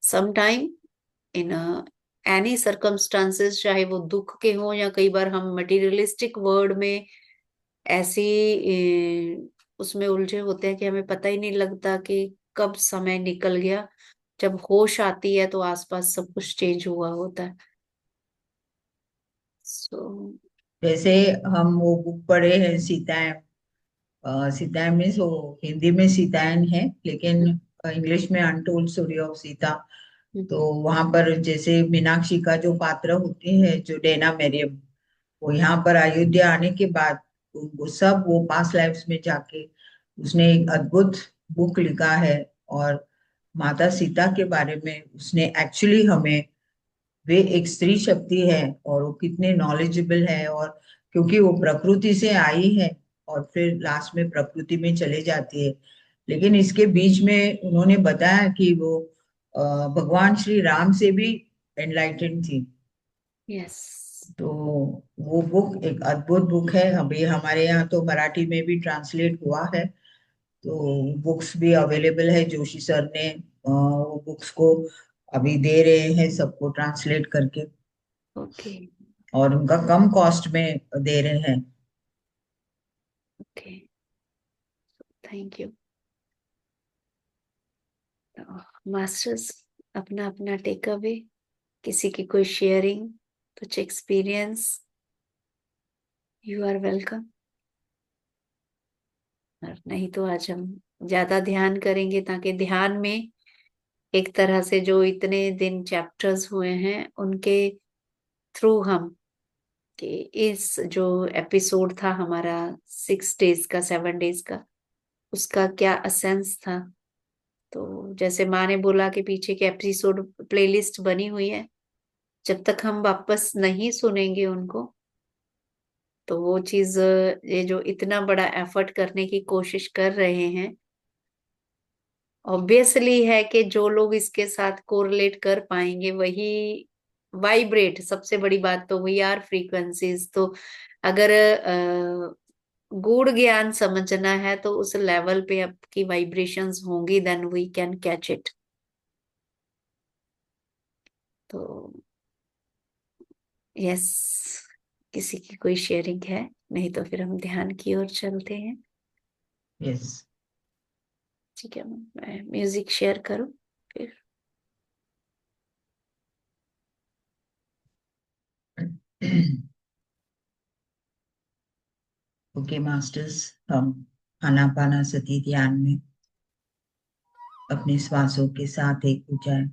[SPEAKER 2] sometime in any circumstances, चाहे वो दुख के हों या कई बार हम मटेरियलिस्टिक वर्ल्ड में ऐसी उसमें उलझे होते हैं कि हमें पता ही नहीं लगता कि कब समय निकल गया। जब होश आती है तो आसपास सब कुछ चेंज हुआ होता है। सो
[SPEAKER 1] जैसे हम वो बुक पढ़े हैं, सीताएं, सीताएं मीन्स वो हिंदी में सीतायन है, लेकिन इंग्लिश में अनटोल्ड स्टोरी ऑफ सीता। तो वहां पर जैसे मीनाक्षी का जो पात्र होती है, जो डेना मेरियम, वो यहाँ पर अयोध्या आने के बाद वो सब वो पास्ट लाइफ्स में जाके उसने एक अद्भुत बुक लिखा है। और माता सीता के बारे में उसने एक्चुअली हमें, वे एक स्त्री शक्ति है, और वो कितने नॉलेजेबल है, और क्योंकि वो प्रकृति से आई है और फिर लास्ट में प्रकृति में चले जाती है, लेकिन इसके बीच में उन्होंने बताया कि वो भगवान श्री राम से भी एनलाइटेंड थी।
[SPEAKER 2] यस,
[SPEAKER 1] तो वो बुक एक अद्भुत बुक है। अभी हमारे यहाँ तो मराठी में भी ट्रांसलेट हुआ है, तो बुक्स भी अवेलेबल है। जोशी सर ने वो बुक्स को अभी दे रहे हैं सबको ट्रांसलेट करके,
[SPEAKER 2] ओके।
[SPEAKER 1] और उनका कम कॉस्ट में दे रहे हैं।
[SPEAKER 2] Okay, thank you. मास्टर्स, अपना अपना टेक अवे, किसी की कोई शेयरिंग, कुछ एक्सपीरियंस, यू आर वेलकम। और नहीं तो आज हम ज्यादा ध्यान करेंगे, ताकि ध्यान में एक तरह से जो इतने दिन चैप्टर्स हुए हैं उनके थ्रू हम, कि इस जो एपिसोड था हमारा 6 डेज का, 7 डेज का, उसका क्या असेंस था। तो जैसे माँ ने बोला कि पीछे के एपिसोड प्लेलिस्ट बनी हुई है, जब तक हम वापस नहीं सुनेंगे उनको, तो वो चीज, ये जो इतना बड़ा एफर्ट करने की कोशिश कर रहे हैं, ऑब्वियसली है कि जो लोग इसके साथ कोरिलेट कर पाएंगे वही वाइब्रेट। सबसे बड़ी बात तो वी आर फ्रीक्वेंसीज। तो अगर गूढ़ ज्ञान समझना है तो उस लेवल पे आपकी वाइब्रेशंस होंगी, then we can catch it. तो यस, किसी की कोई शेयरिंग है? नहीं तो फिर हम ध्यान की ओर चलते हैं।
[SPEAKER 1] यस।
[SPEAKER 2] ठीक है, मैं म्यूजिक शेयर करूं फिर?
[SPEAKER 1] ओके मास्टर्स, हम आनापानासती ध्यान में अपने श्वासों के साथ एक हो जाए।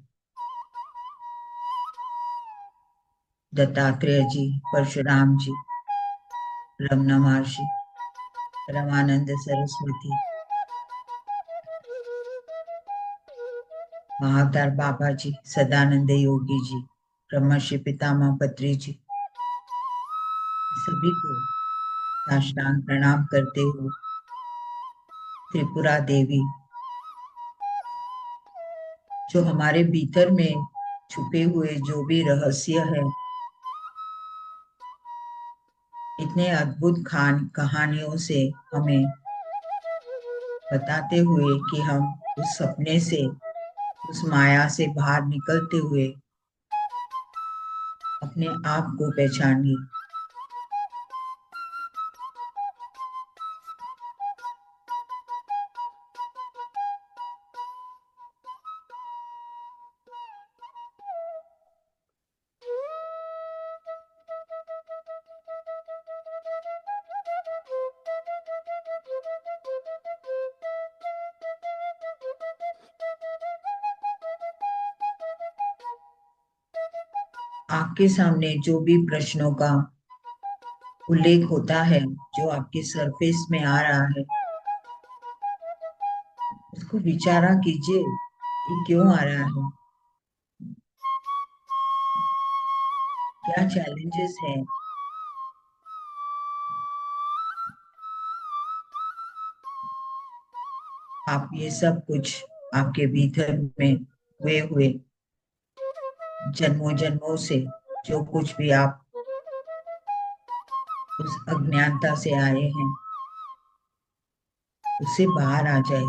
[SPEAKER 1] दत्तात्रेय जी, परशुराम जी, रमना महर्षि, रमानंद सरस्वती, महाअवतार बाबा जी, सदानंद योगी जी, ब्रह्मर्षि पितामह पत्री जी, सभी को साष्टांग प्रणाम करते हुए, त्रिपुरा देवी, जो हमारे भीतर में छुपे हुए जो भी रहस्य है, इतने अद्भुत खान कहानियों से हमें बताते हुए कि हम उस सपने से, उस माया से बाहर निकलते हुए अपने आप को पहचानिए। आपके सामने जो भी प्रश्नों का उल्लेख होता है, जो आपके सरफेस में आ रहा है, उसको विचारा कीजिए, ये क्यों आ रहा है, क्या चैलेंजेस है। आप ये सब कुछ आपके भीतर में हुए हुए जन्मों जन्मों से, जो कुछ भी आप उस अज्ञानता से आए हैं, उससे बाहर आ जाए।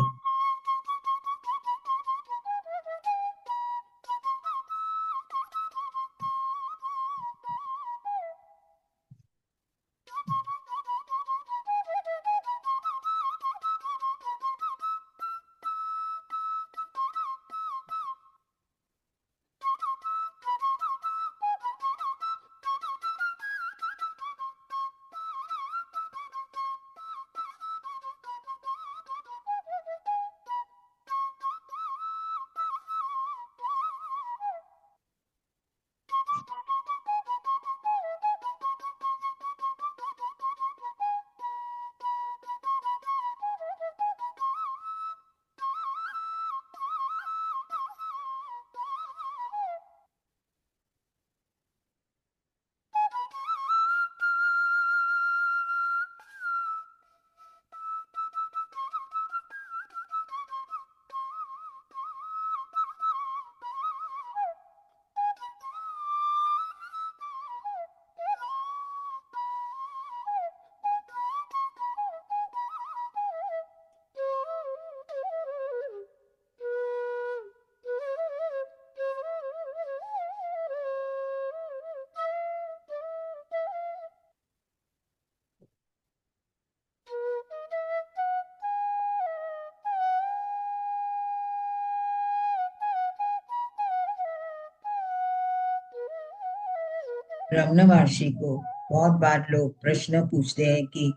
[SPEAKER 1] रमन महर्षि को बहुत बार लोग प्रश्न पूछते हैं कि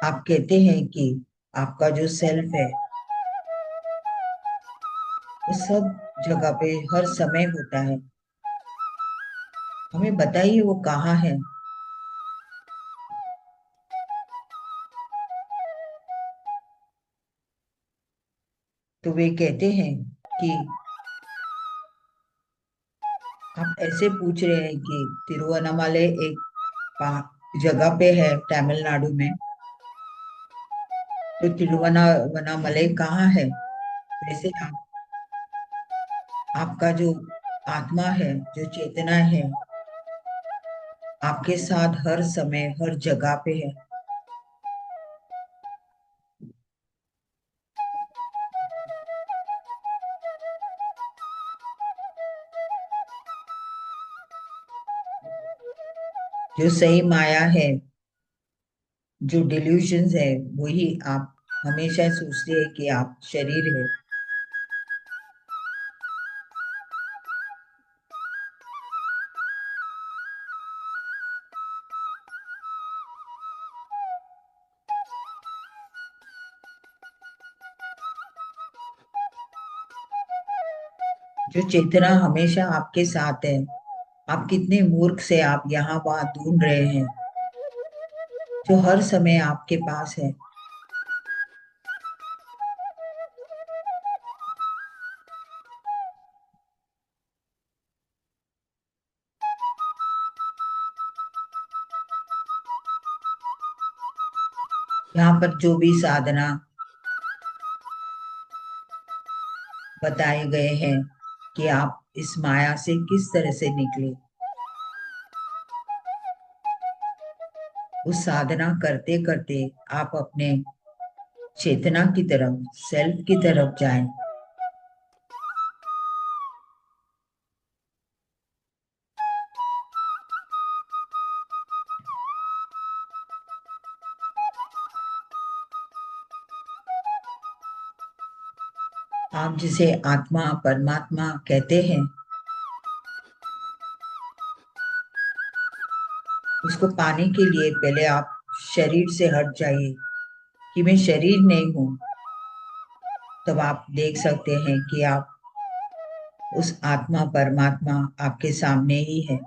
[SPEAKER 1] आप कहते हैं कि आपका जो सेल्फ है वो सब जगह पे हर समय होता है, हमें बताइए वो कहाँ है। तो वे कहते हैं कि आप ऐसे पूछ रहे हैं कि तिरुवन्नामलई एक जगह पे है तमिलनाडु में, तो तिरुवन्नामलई कहाँ है। वैसे आपका जो आत्मा है, जो चेतना है, आपके साथ हर समय हर जगह पे है। जो सही माया है, जो डिल्यूशंस है, वही आप हमेशा सोचते हैं कि आप शरीर है। जो चेतना हमेशा आपके साथ है, आप कितने मूर्ख से आप यहाँ वहां ढूंढ रहे हैं, जो हर समय आपके पास है। यहाँ पर जो भी साधना बताए गए हैं कि आप इस माया से किस तरह से निकले, उस साधना करते करते आप अपने चेतना की तरफ, सेल्फ की तरफ जाएं। आप जिसे आत्मा परमात्मा कहते हैं, उसको पाने के लिए पहले आप शरीर से हट जाइए कि मैं शरीर नहीं हूं। तब आप देख सकते हैं कि आप उस आत्मा परमात्मा आपके सामने ही है।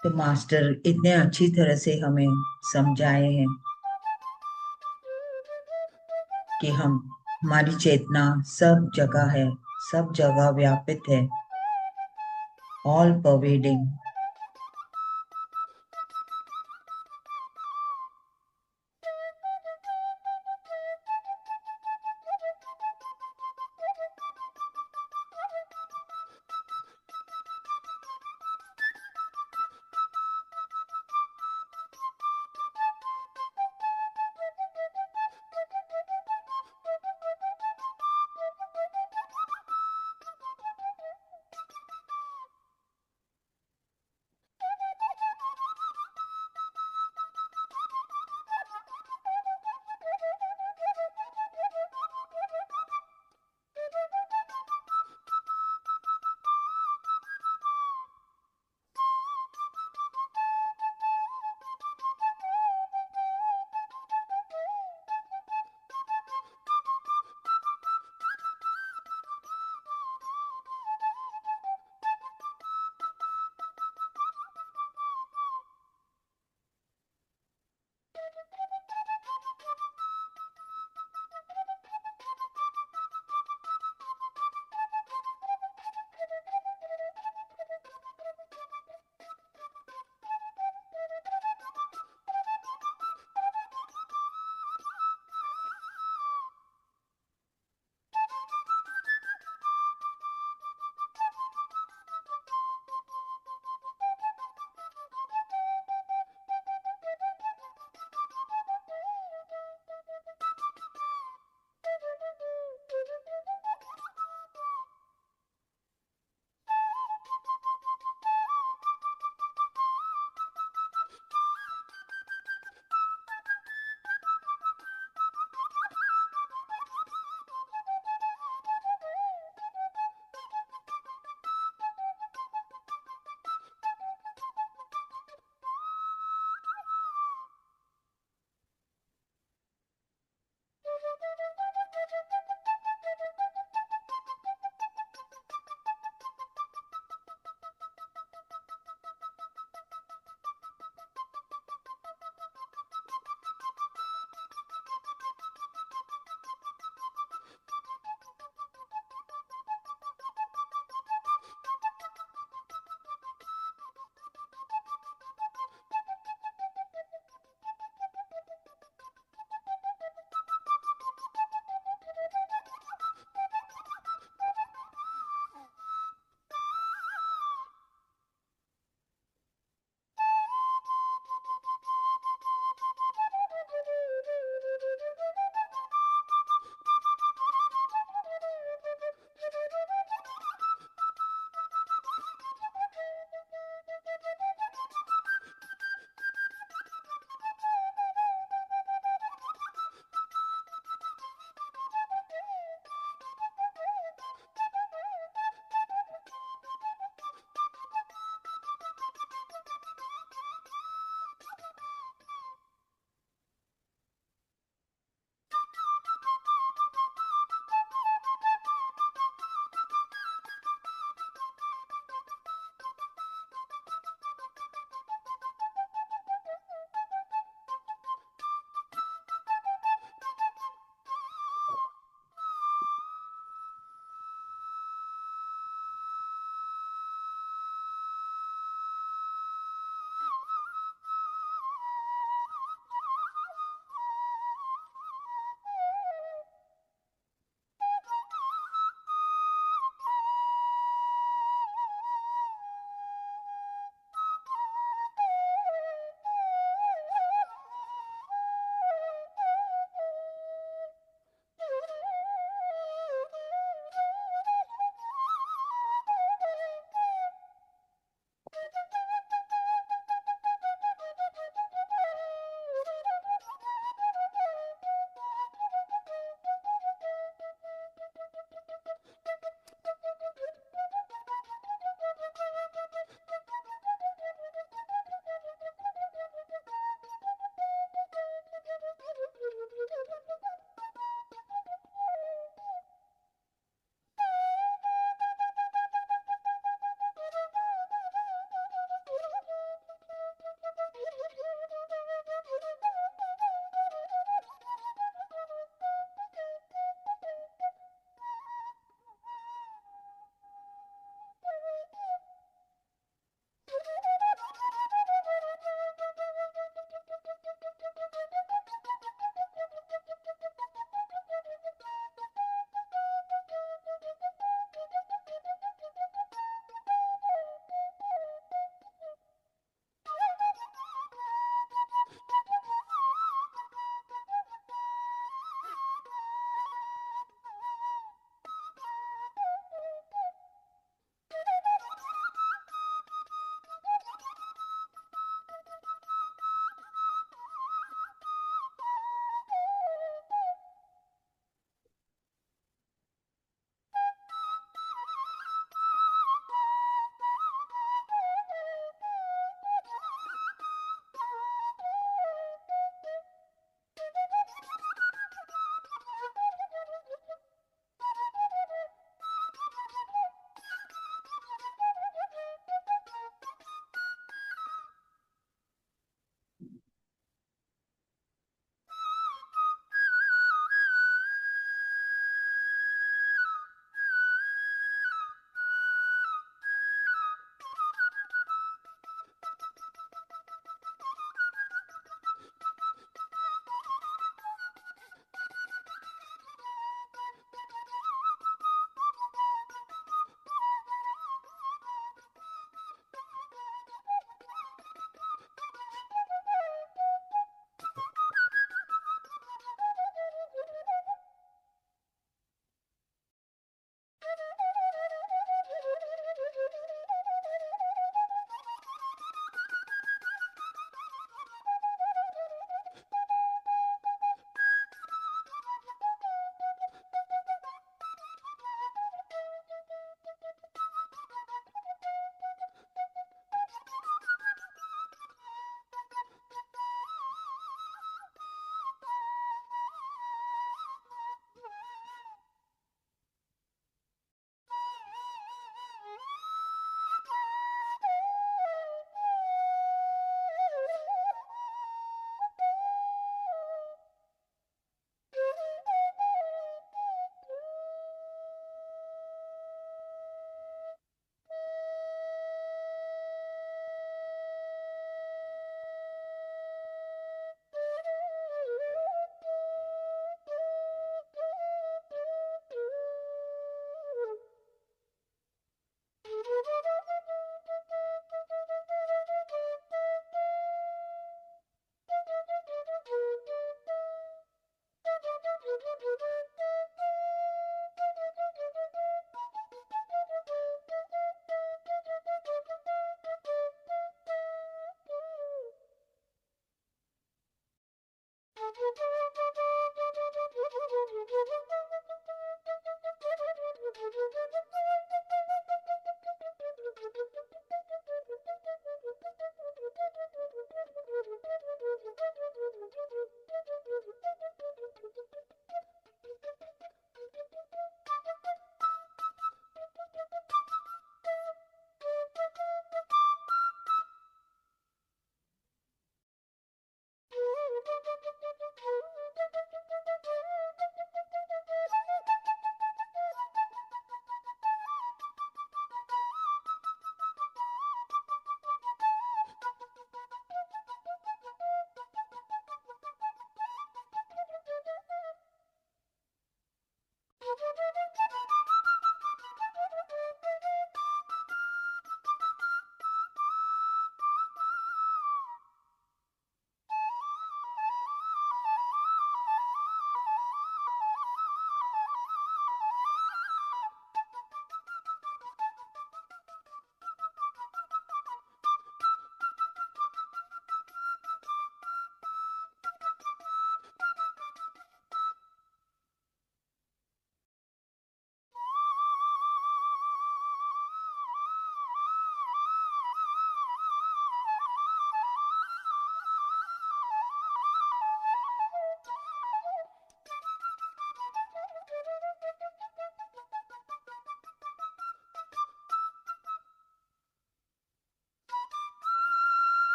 [SPEAKER 1] तो मास्टर इतने अच्छी तरह से हमें समझाए हैं कि हमारी चेतना सब जगह है, सब जगह व्यापित है, ऑल परवेडिंग।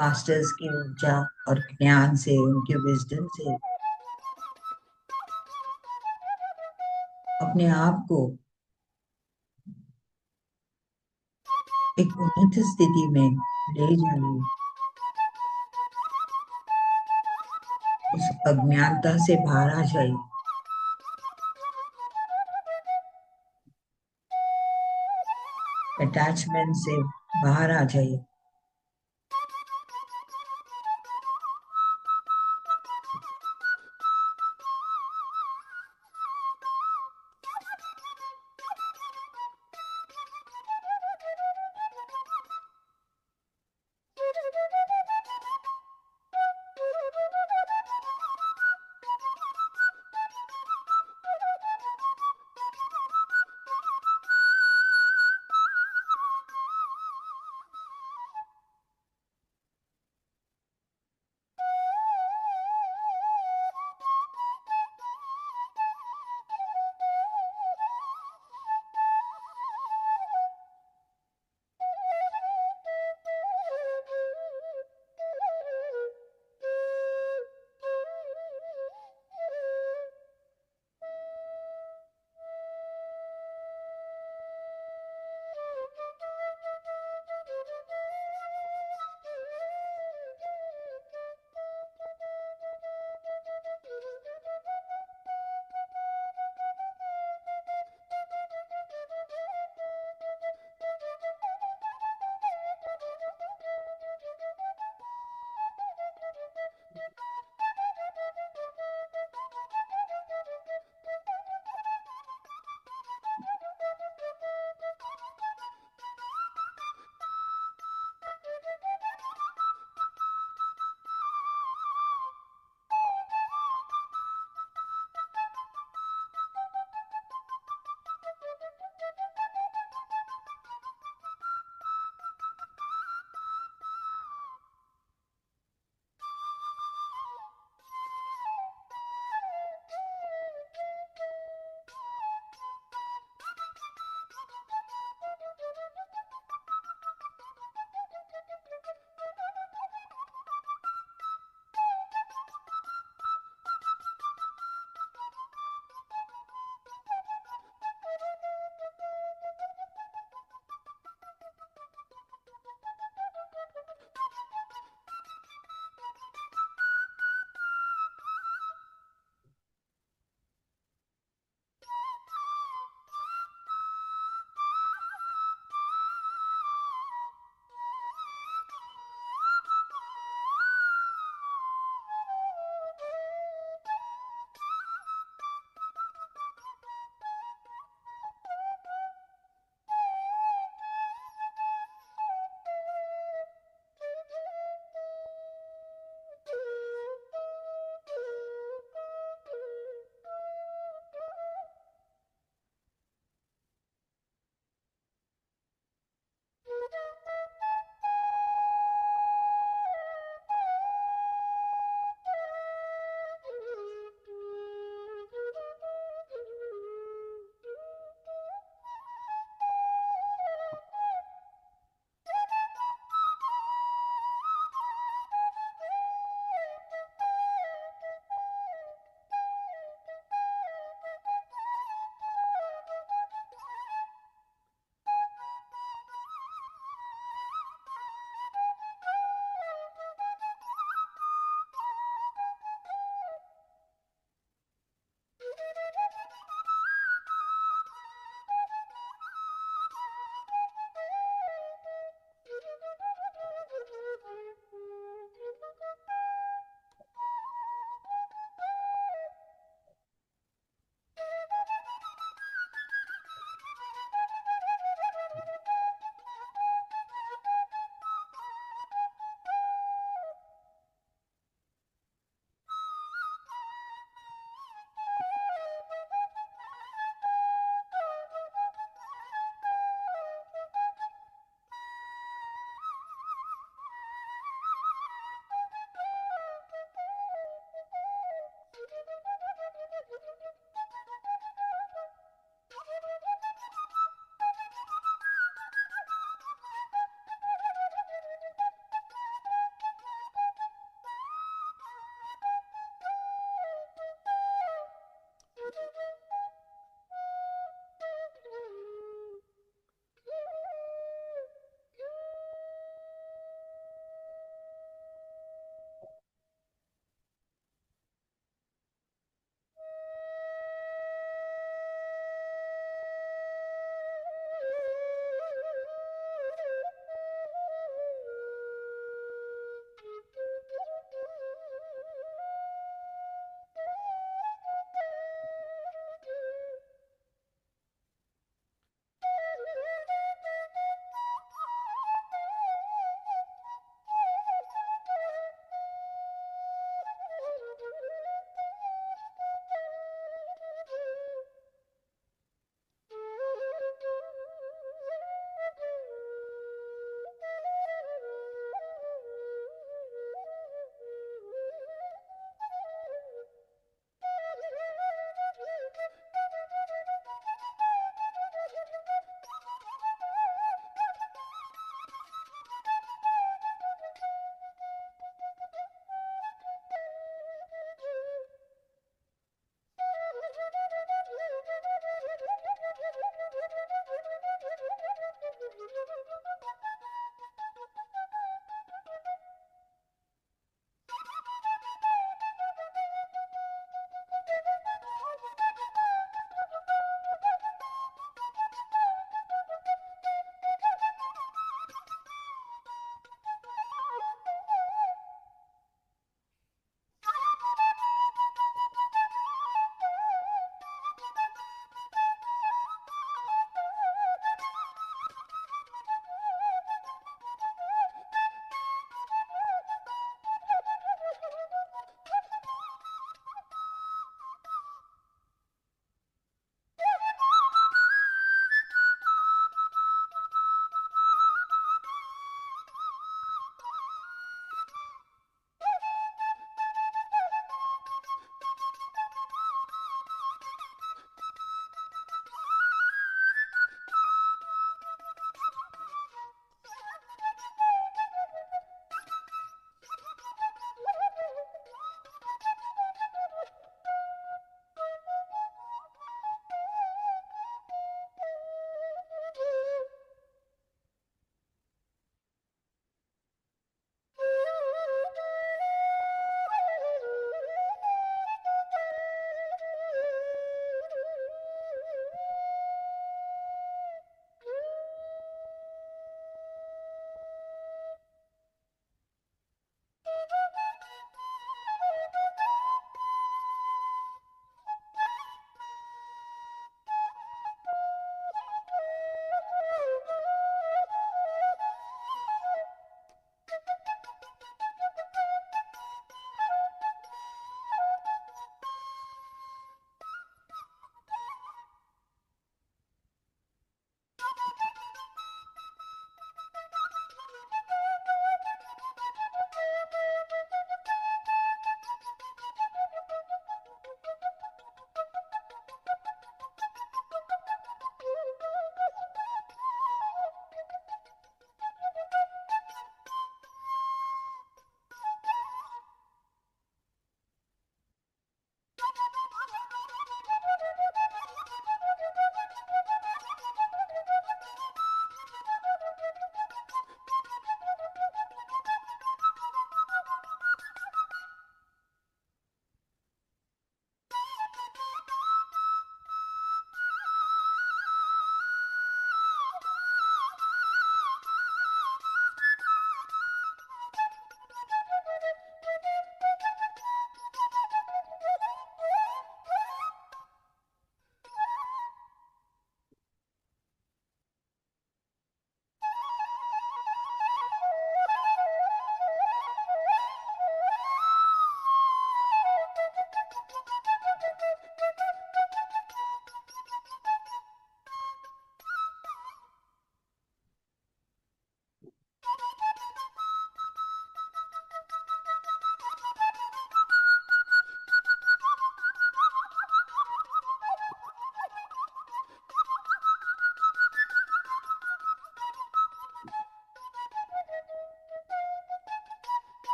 [SPEAKER 1] मास्टर्स की ऊर्जा और ज्ञान से, उनके विजडम से अपने आप को एक उन्नत स्थिति में ले जाइए। उस अज्ञानता से बाहर आ जाइए। अटैचमेंट से बाहर आ जाइए।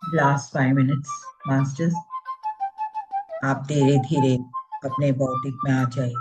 [SPEAKER 1] लास्ट 5 मिनट्स मास्टर्स, आप धीरे धीरे अपने भौतिक में आ जाए।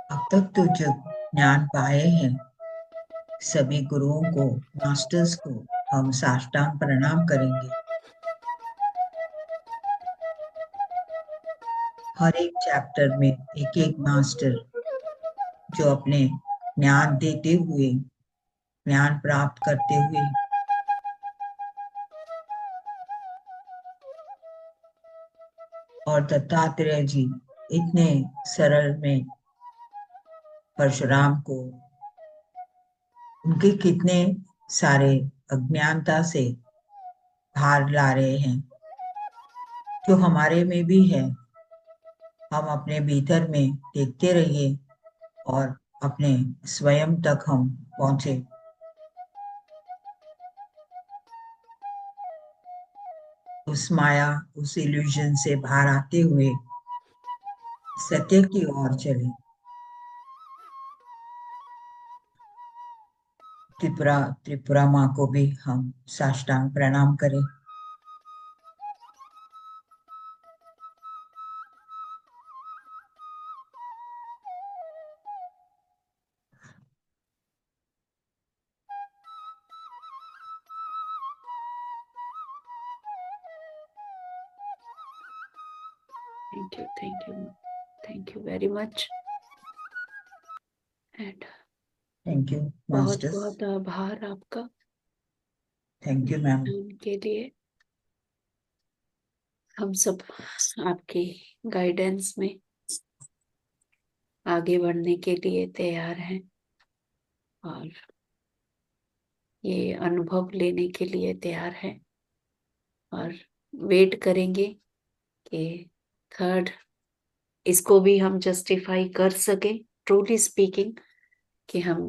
[SPEAKER 1] अब तक तो जो ज्ञान पाए हैं सभी गुरुओं को, मास्टर्स को हम साष्टांग प्रणाम करेंगे। हर एक चैप्टर में एक एक मास्टर जो अपने ज्ञान देते हुए, ज्ञान प्राप्त करते हुए और दत्तात्रेय जी इतने सरल में परशुराम को उनके कितने सारे अज्ञानता से बाहर ला रहे हैं, जो हमारे में भी है। हम अपने भीतर में देखते रहिए और अपने स्वयं तक हम पहुंचे। उस माया, उस इल्यूजन से बाहर आते हुए सत्य की ओर चले। त्रिपुरा त्रिपुरा माँ को भी हम साष्टांग प्रणाम करें।
[SPEAKER 2] Thank you very much. And
[SPEAKER 1] thank you
[SPEAKER 2] बहुत
[SPEAKER 1] मास्टर्स।
[SPEAKER 2] बहुत आभार आपका
[SPEAKER 1] थैंक यू मैम।
[SPEAKER 2] उनके लिए। हम सब आपकी गाइडेंस में आगे बढ़ने के लिए तैयार हैं और ये अनुभव लेने के लिए तैयार हैं और वेट करेंगे कि थर्ड इसको भी हम जस्टिफाई कर सके, ट्रूली स्पीकिंग, कि हम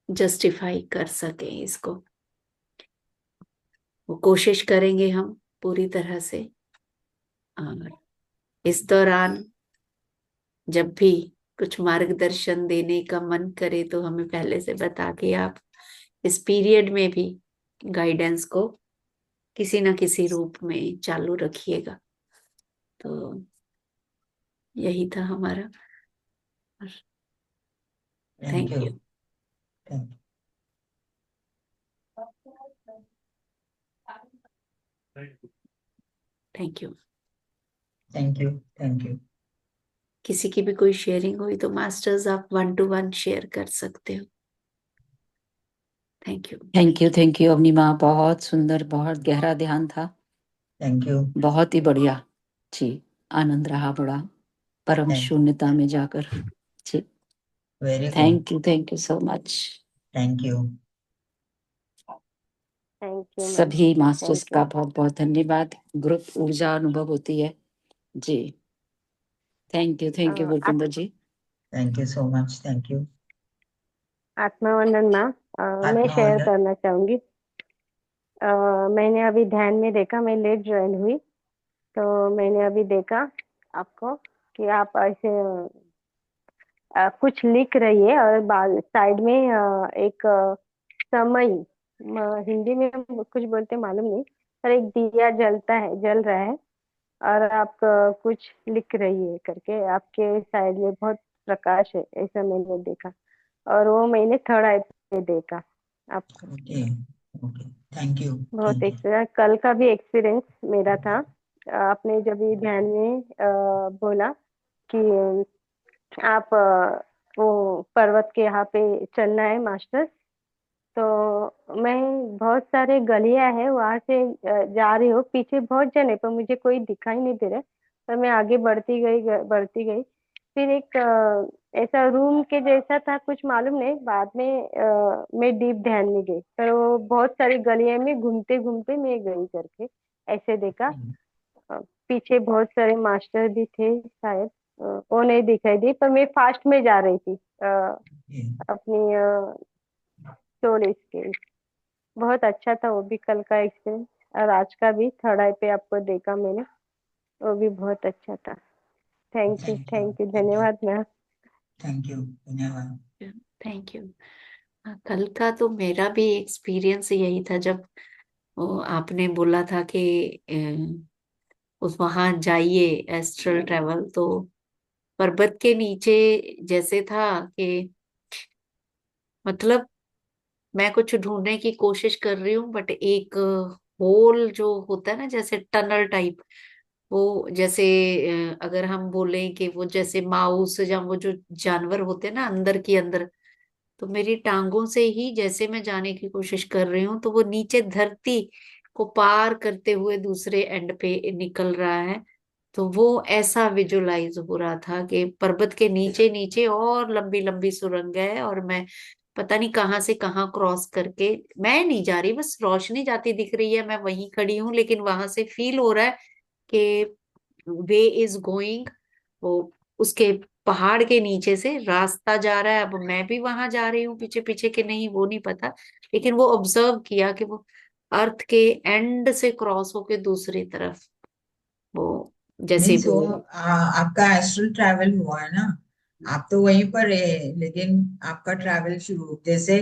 [SPEAKER 2] जस्टिफाई कर सके इसको। वो कोशिश करेंगे हम पूरी तरह से। और इस दौरान जब भी कुछ मार्गदर्शन देने का मन करे तो हमें पहले से बता के आप इस पीरियड में भी गाइडेंस को किसी न किसी रूप में चालू रखिएगा। तो यही था हमारा।
[SPEAKER 1] Thank
[SPEAKER 2] thank
[SPEAKER 1] you.
[SPEAKER 2] You.
[SPEAKER 1] Thank
[SPEAKER 2] thank you.
[SPEAKER 1] Thank you. Thank you.
[SPEAKER 2] किसी की भी कोई शेयरिंग हुई तो मास्टर्स आप 1-to-1 शेयर कर सकते हो। Thank you.
[SPEAKER 3] थैंक यू अपनी माँ, बहुत सुंदर, बहुत गहरा ध्यान था।
[SPEAKER 1] Thank you.
[SPEAKER 3] बहुत ही बढ़िया जी, आनंद रहा बड़ा, परम शून्यता में जाकर जी।
[SPEAKER 1] Very good.
[SPEAKER 3] Thank you so much.
[SPEAKER 1] Thank you.
[SPEAKER 4] Thank you ma'am.
[SPEAKER 3] सभी मास्टर्स
[SPEAKER 4] थैंक
[SPEAKER 3] का
[SPEAKER 4] यू।
[SPEAKER 3] बहुत बहुत धन्यवाद। ग्रुप ऊर्जा अनुभव होती है जी। Thank you Bhupinder ji.
[SPEAKER 1] Thank you so much. Thank you.
[SPEAKER 4] आत्मावंदन मैम, मैं शेयर
[SPEAKER 1] आत्मावंदन।
[SPEAKER 4] करना चाहूंगी। मैंने अभी ध्यान में देखा, मैं लेट ज्वाइन हुई, तो मैंने अभी देखा आपको कि आप ऐसे कुछ लिख रही है और साइड में एक समय, हिंदी में कुछ बोलते मालूम नहीं, पर एक दिया जलता है, जल रहा है, और आप कुछ लिख रही है करके आपके साइड में बहुत प्रकाश है, ऐसा मैंने देखा। और वो मैंने थर्ड आई पे देखा आपको।
[SPEAKER 1] ओके। ओके। Thank you.
[SPEAKER 4] बहुत
[SPEAKER 1] थैंक यू।
[SPEAKER 4] एक्सपीरियंस, कल का भी एक्सपीरियंस मेरा था। आपने जब ये ध्यान में बोला कि आप वो पर्वत के यहाँ पे चलना है मास्टर, तो मैं बहुत सारे गलियां है वहां से जा रही हूँ, पीछे बहुत जने पर मुझे कोई दिखाई नहीं दे रहा। पर मैं आगे बढ़ती गई। फिर एक ऐसा रूम के जैसा था, कुछ मालूम नहीं। बाद में मैं डीप ध्यान में गई, पर वो बहुत सारी गलियां में घूमते घूमते मैं गई करके ऐसे देखा। पीछे बहुत सारे मास्टर भी थे शायद। वो नहीं दिखाई दी, पर मैं फास्ट में जा रही थी अपनी स्टोरीज के। बहुत अच्छा था वो भी कल का एक्सपीरियंस। और आज का भी थर्ड आई पे आपको देखा मैंने, वो भी बहुत अच्छा था।
[SPEAKER 1] Thank you,
[SPEAKER 4] thank you,
[SPEAKER 1] thank you,
[SPEAKER 4] धन्यवाद मैम।
[SPEAKER 1] थैंक यू, धन्यवाद।
[SPEAKER 2] Thank you. कल का तो मेरा भी एक्सपीरियंस यही था, जब वो आपने बोला था कि उस वहां जाइए एस्ट्रल ट्रेवल, तो पर्वत के नीचे जैसे था कि मतलब मैं कुछ ढूंढने की कोशिश कर रही हूँ, बट एक होल जो होता है ना, जैसे टनल टाइप, वो जैसे अगर हम बोलें कि वो जैसे माउस या वो जो जानवर होते हैं ना अंदर की अंदर, तो मेरी टांगों से ही जैसे मैं जाने की कोशिश कर रही हूँ, तो वो नीचे धरती को पार करते हुए दूसरे एंड पे निकल रहा है। तो वो ऐसा विजुलाइज हो रहा था कि पर्वत के नीचे नीचे और लंबी लंबी सुरंग है, और मैं पता नहीं कहाँ से कहाँ क्रॉस करके, मैं नहीं जा रही, बस रोशनी जाती दिख रही है, मैं वहीं खड़ी हूँ, लेकिन वहां से फील हो रहा है कि वे इज गोइंग, वो उसके पहाड़ के नीचे से रास्ता जा रहा है। अब मैं भी वहां जा रही हूँ पीछे पीछे कि नहीं वो नहीं पता, लेकिन वो ऑब्जर्व किया कि वो अर्थ के एंड से क्रॉस होके दूसरी तरफ वो जैसे
[SPEAKER 1] मीन्स
[SPEAKER 2] वो।
[SPEAKER 1] वो आपका एस्ट्रल ट्रैवल हुआ है ना, आप तो वहीं पर रहे, लेकिन आपका ट्रैवल शुरू जैसे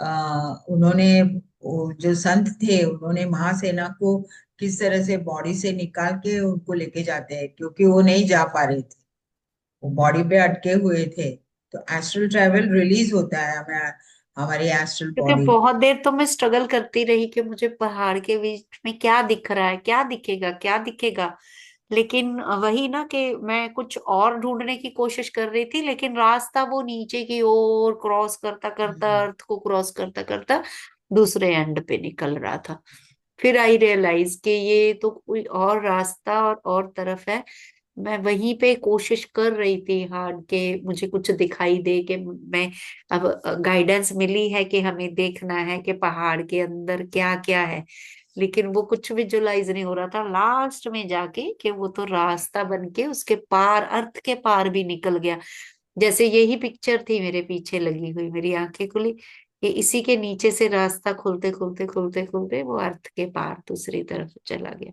[SPEAKER 1] उन्होंने, वो जो संत थे उन्होंने महासेना को किस तरह से बॉडी से निकाल के उनको लेके जाते हैं, क्योंकि वो नहीं जा पा रहे थे, वो बॉडी पे अटके हुए थे। तो एस्ट्रल ट्रैवल रिलीज होता है हमें, हमारी एस्ट्रल
[SPEAKER 2] क्योंकि
[SPEAKER 1] बॉडी।
[SPEAKER 2] बहुत देर तो मैं स्ट्रगल करती रही कि मुझे पहाड़ के बीच में क्या दिख रहा है, क्या दिखेगा क्या दिखेगा, लेकिन वही ना कि मैं कुछ और ढूंढने की कोशिश कर रही थी, लेकिन रास्ता वो नीचे की ओर क्रॉस करता करता, अर्थ को क्रॉस करता करता दूसरे एंड पे निकल रहा था। फिर आई रियलाइज कि ये तो कोई और रास्ता और तरफ है। मैं वहीं पे कोशिश कर रही थी हार्ड के मुझे कुछ दिखाई दे कि मैं, अब गाइडेंस मिली है कि हमें देखना है कि पहाड़ के अंदर क्या क्या है, लेकिन वो कुछ विजुलाइज नहीं हो रहा था लास्ट में जाके कि वो तो रास्ता बन के उसके पार, अर्थ के पार भी निकल गया। जैसे यही पिक्चर थी मेरे पीछे लगी हुई, मेरी आंखें खुली कि इसी के नीचे से रास्ता खुलते खुलते खुलते खुलते वो अर्थ के पार दूसरी तरफ चला गया।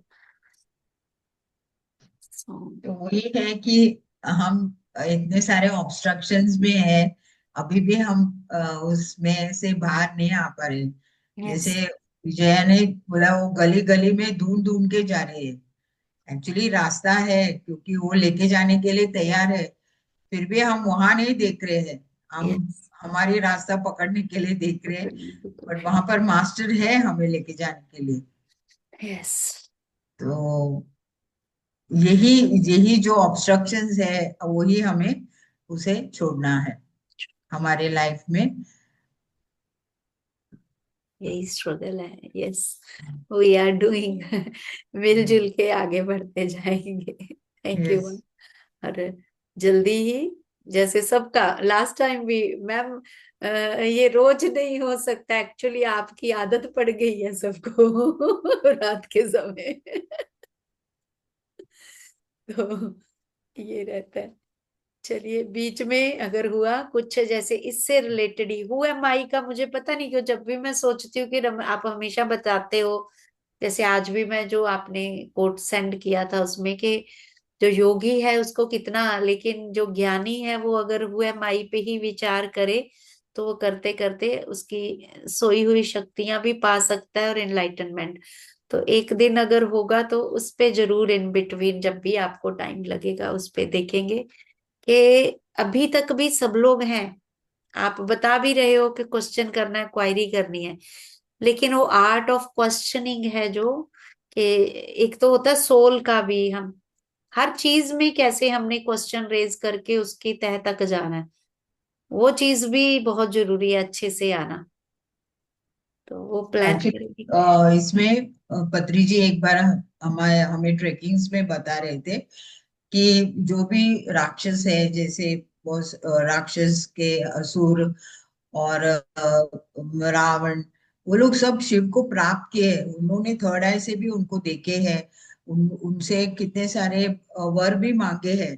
[SPEAKER 2] So,
[SPEAKER 1] तो वही है कि हम इतने सारे ऑब्स्ट्रक्शंस में हैं, अभी भी हम उसमें से बाहर नहीं आ पा रहे। जैसे
[SPEAKER 2] yes,
[SPEAKER 1] विजया ने बोला, वो गली गली में ढूंढ ढूंढ के जा रही है। एक्चुअली रास्ता है, क्योंकि वो लेके जाने के लिए तैयार है, फिर भी हम वहां नहीं देख रहे हैं। हम
[SPEAKER 2] yes,
[SPEAKER 1] हमारी रास्ता पकड़ने के लिए देख रहे हैं, बट वहां पर मास्टर है हमें लेके जाने के लिए।
[SPEAKER 2] yes,
[SPEAKER 1] तो यही यही जो ऑब्स्ट्रक्शंस है, वही हमें उसे छोड़ना है हमारे लाइफ में।
[SPEAKER 2] यही स्ट्रगल है। Yes, we are doing. मिलजुल के आगे बढ़ते जाएंगे। Thank you.
[SPEAKER 1] यस।
[SPEAKER 2] और जल्दी ही, जैसे सबका लास्ट टाइम भी मैम, ये रोज नहीं हो सकता, एक्चुअली आपकी आदत पड़ गई है सबको रात के समय। तो ये रहता है। चलिए, बीच में अगर हुआ कुछ जैसे इससे रिलेटेड ही हुआ माई का, मुझे पता नहीं क्यों जब भी मैं सोचती हूँ कि आप हमेशा बताते हो, जैसे आज भी मैं जो आपने कोट सेंड किया था उसमें कि जो योगी है उसको कितना, लेकिन जो ज्ञानी है वो अगर हुआ माई पे ही विचार करे तो वो करते करते उसकी सोई हुई शक्तियां भी पा सकता है और एनलाइटनमेंट। तो एक दिन अगर होगा तो उस पे जरूर इन बिटवीन जब भी आपको टाइम लगेगा उस पे देखेंगे कि अभी तक भी सब लोग हैं। आप बता भी रहे हो कि क्वेश्चन करना है, क्वायरी करनी है, लेकिन वो आर्ट ऑफ क्वेश्चनिंग है जो कि एक तो होता है सोल का भी, हम हर चीज में कैसे हमने क्वेश्चन रेज करके उसकी तह तक जाना है, वो चीज भी बहुत जरूरी है अच्छे से आना। तो वो प्लान
[SPEAKER 1] एक्चुअली
[SPEAKER 2] करेंगे।
[SPEAKER 1] इसमें पत्री जी एक बार हमें हमें ट्रेकिंग्स में बता रहे थे कि जो भी राक्षस है, जैसे बहुत राक्षस के असुर और रावण, वो लोग सब शिव को प्राप्त किए हैं। उन्होंने थर्ड आई से भी उनको देखे हैं, उनसे कितने सारे वर भी मांगे हैं,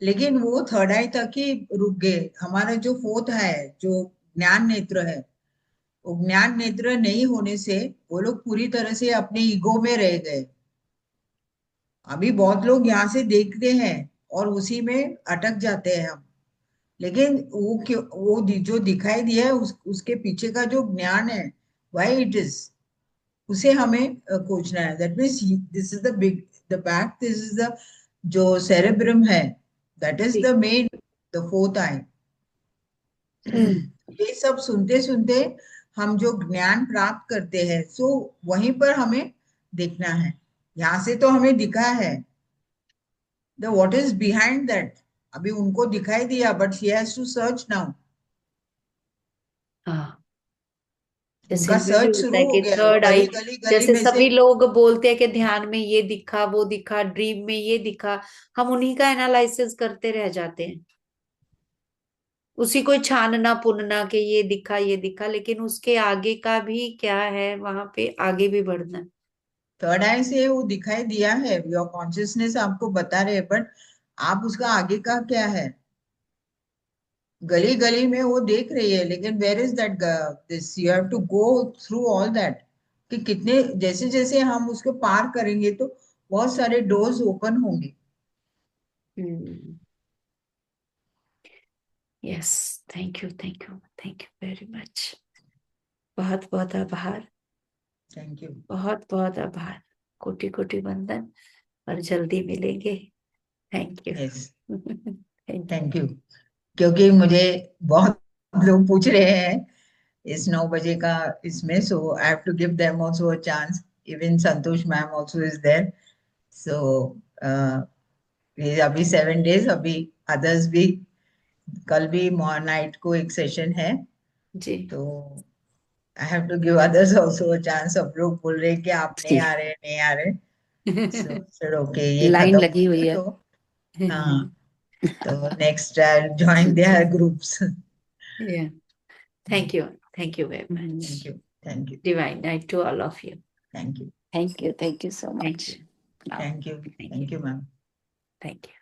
[SPEAKER 1] लेकिन वो थर्ड आई तक ही रुक गए। हमारा जो फोर्थ है, जो ज्ञान नेत्र है, वो ज्ञान नेत्र नहीं होने से वो लोग पूरी तरह से अपने ईगो में रह गए। अभी बहुत लोग यहाँ से देखते हैं और उसी में अटक जाते हैं हम। लेकिन वो क्यों, जो दिखाई दिया है उसके पीछे का जो ज्ञान है, वाई इट इज, उसे हमें खोजना है। That means this is the big, the back, this is the जो सेरेब्रम है, that is the main, the fourth eye. ये सब सुनते सुनते हम जो ज्ञान प्राप्त करते हैं, सो वहीं पर हमें देखना है। यहाँ से तो हमें दिखा है the what is behind that. अभी उनको दिखाई दिया, but she has to search now.
[SPEAKER 2] हाँ, जैसे
[SPEAKER 1] उनका
[SPEAKER 2] हमें भी
[SPEAKER 1] सर्च
[SPEAKER 2] होता
[SPEAKER 1] शुरू
[SPEAKER 2] है
[SPEAKER 1] हो
[SPEAKER 2] कि
[SPEAKER 1] गया, वो
[SPEAKER 2] थर्ड आई,
[SPEAKER 1] गली गली गली
[SPEAKER 2] जैसे
[SPEAKER 1] में से।
[SPEAKER 2] सभी लोग बोलते हैं कि ध्यान में ये दिखा, वो दिखा, ड्रीम में ये दिखा, हम उन्हीं का एनालिसिस करते रह जाते हैं, उसी को छानना पुनना के ये दिखा ये दिखा, लेकिन उसके आगे का भी क्या है, वहां पे आगे भी बढ़ना है।
[SPEAKER 1] थर्ड आई से वो दिखाई दिया है, योर कॉन्शियसनेस आपको बता रहे हैं, बट आप उसका आगे का क्या है, गली गली में वो देख रही है, लेकिन where is that this, you have to go through all that. कि कितने, जैसे जैसे हम उसको पार करेंगे तो बहुत सारे डोर्स ओपन होंगे।
[SPEAKER 2] Yes, thank you, thank you, thank you very much. बहुत बहुत आभार,
[SPEAKER 1] थैंक यू।
[SPEAKER 2] बहुत बहुत आभार, कोटि कोटि वंदन, और जल्दी मिलेंगे। Thank you.
[SPEAKER 1] Yes,
[SPEAKER 2] thank you.
[SPEAKER 1] Thank you. क्योंकि मुझे बहुत लोग पूछ रहे हैं इस 9 बजे का इसमें, so I have to give them also a chance. Even Santosh ma'am also is there. So ये अभी 7 डेज, अभी अदर्स भी, कल भी नाइट को एक सेशन है,
[SPEAKER 2] जी।
[SPEAKER 1] तो I have to give others also a chance. सब लोग बोल रहे हैं कि आप नहीं
[SPEAKER 3] जी,
[SPEAKER 1] आ रहे, नहीं आ रहे। सो सर ओके, ये
[SPEAKER 3] लाइन
[SPEAKER 1] खत्म
[SPEAKER 3] लगी
[SPEAKER 1] हो
[SPEAKER 3] हुई
[SPEAKER 1] गया
[SPEAKER 3] है।
[SPEAKER 1] तो हाँ, तो next I join their groups.
[SPEAKER 2] Yeah. Thank you very
[SPEAKER 1] thank
[SPEAKER 2] much.
[SPEAKER 1] You, thank you,
[SPEAKER 2] Divine night to all of you.
[SPEAKER 1] Thank you,
[SPEAKER 3] thank you so
[SPEAKER 2] Thank
[SPEAKER 3] much.
[SPEAKER 2] you.
[SPEAKER 1] Thank you,
[SPEAKER 2] Thank you.
[SPEAKER 1] Thank you ma'am.
[SPEAKER 2] Thank you.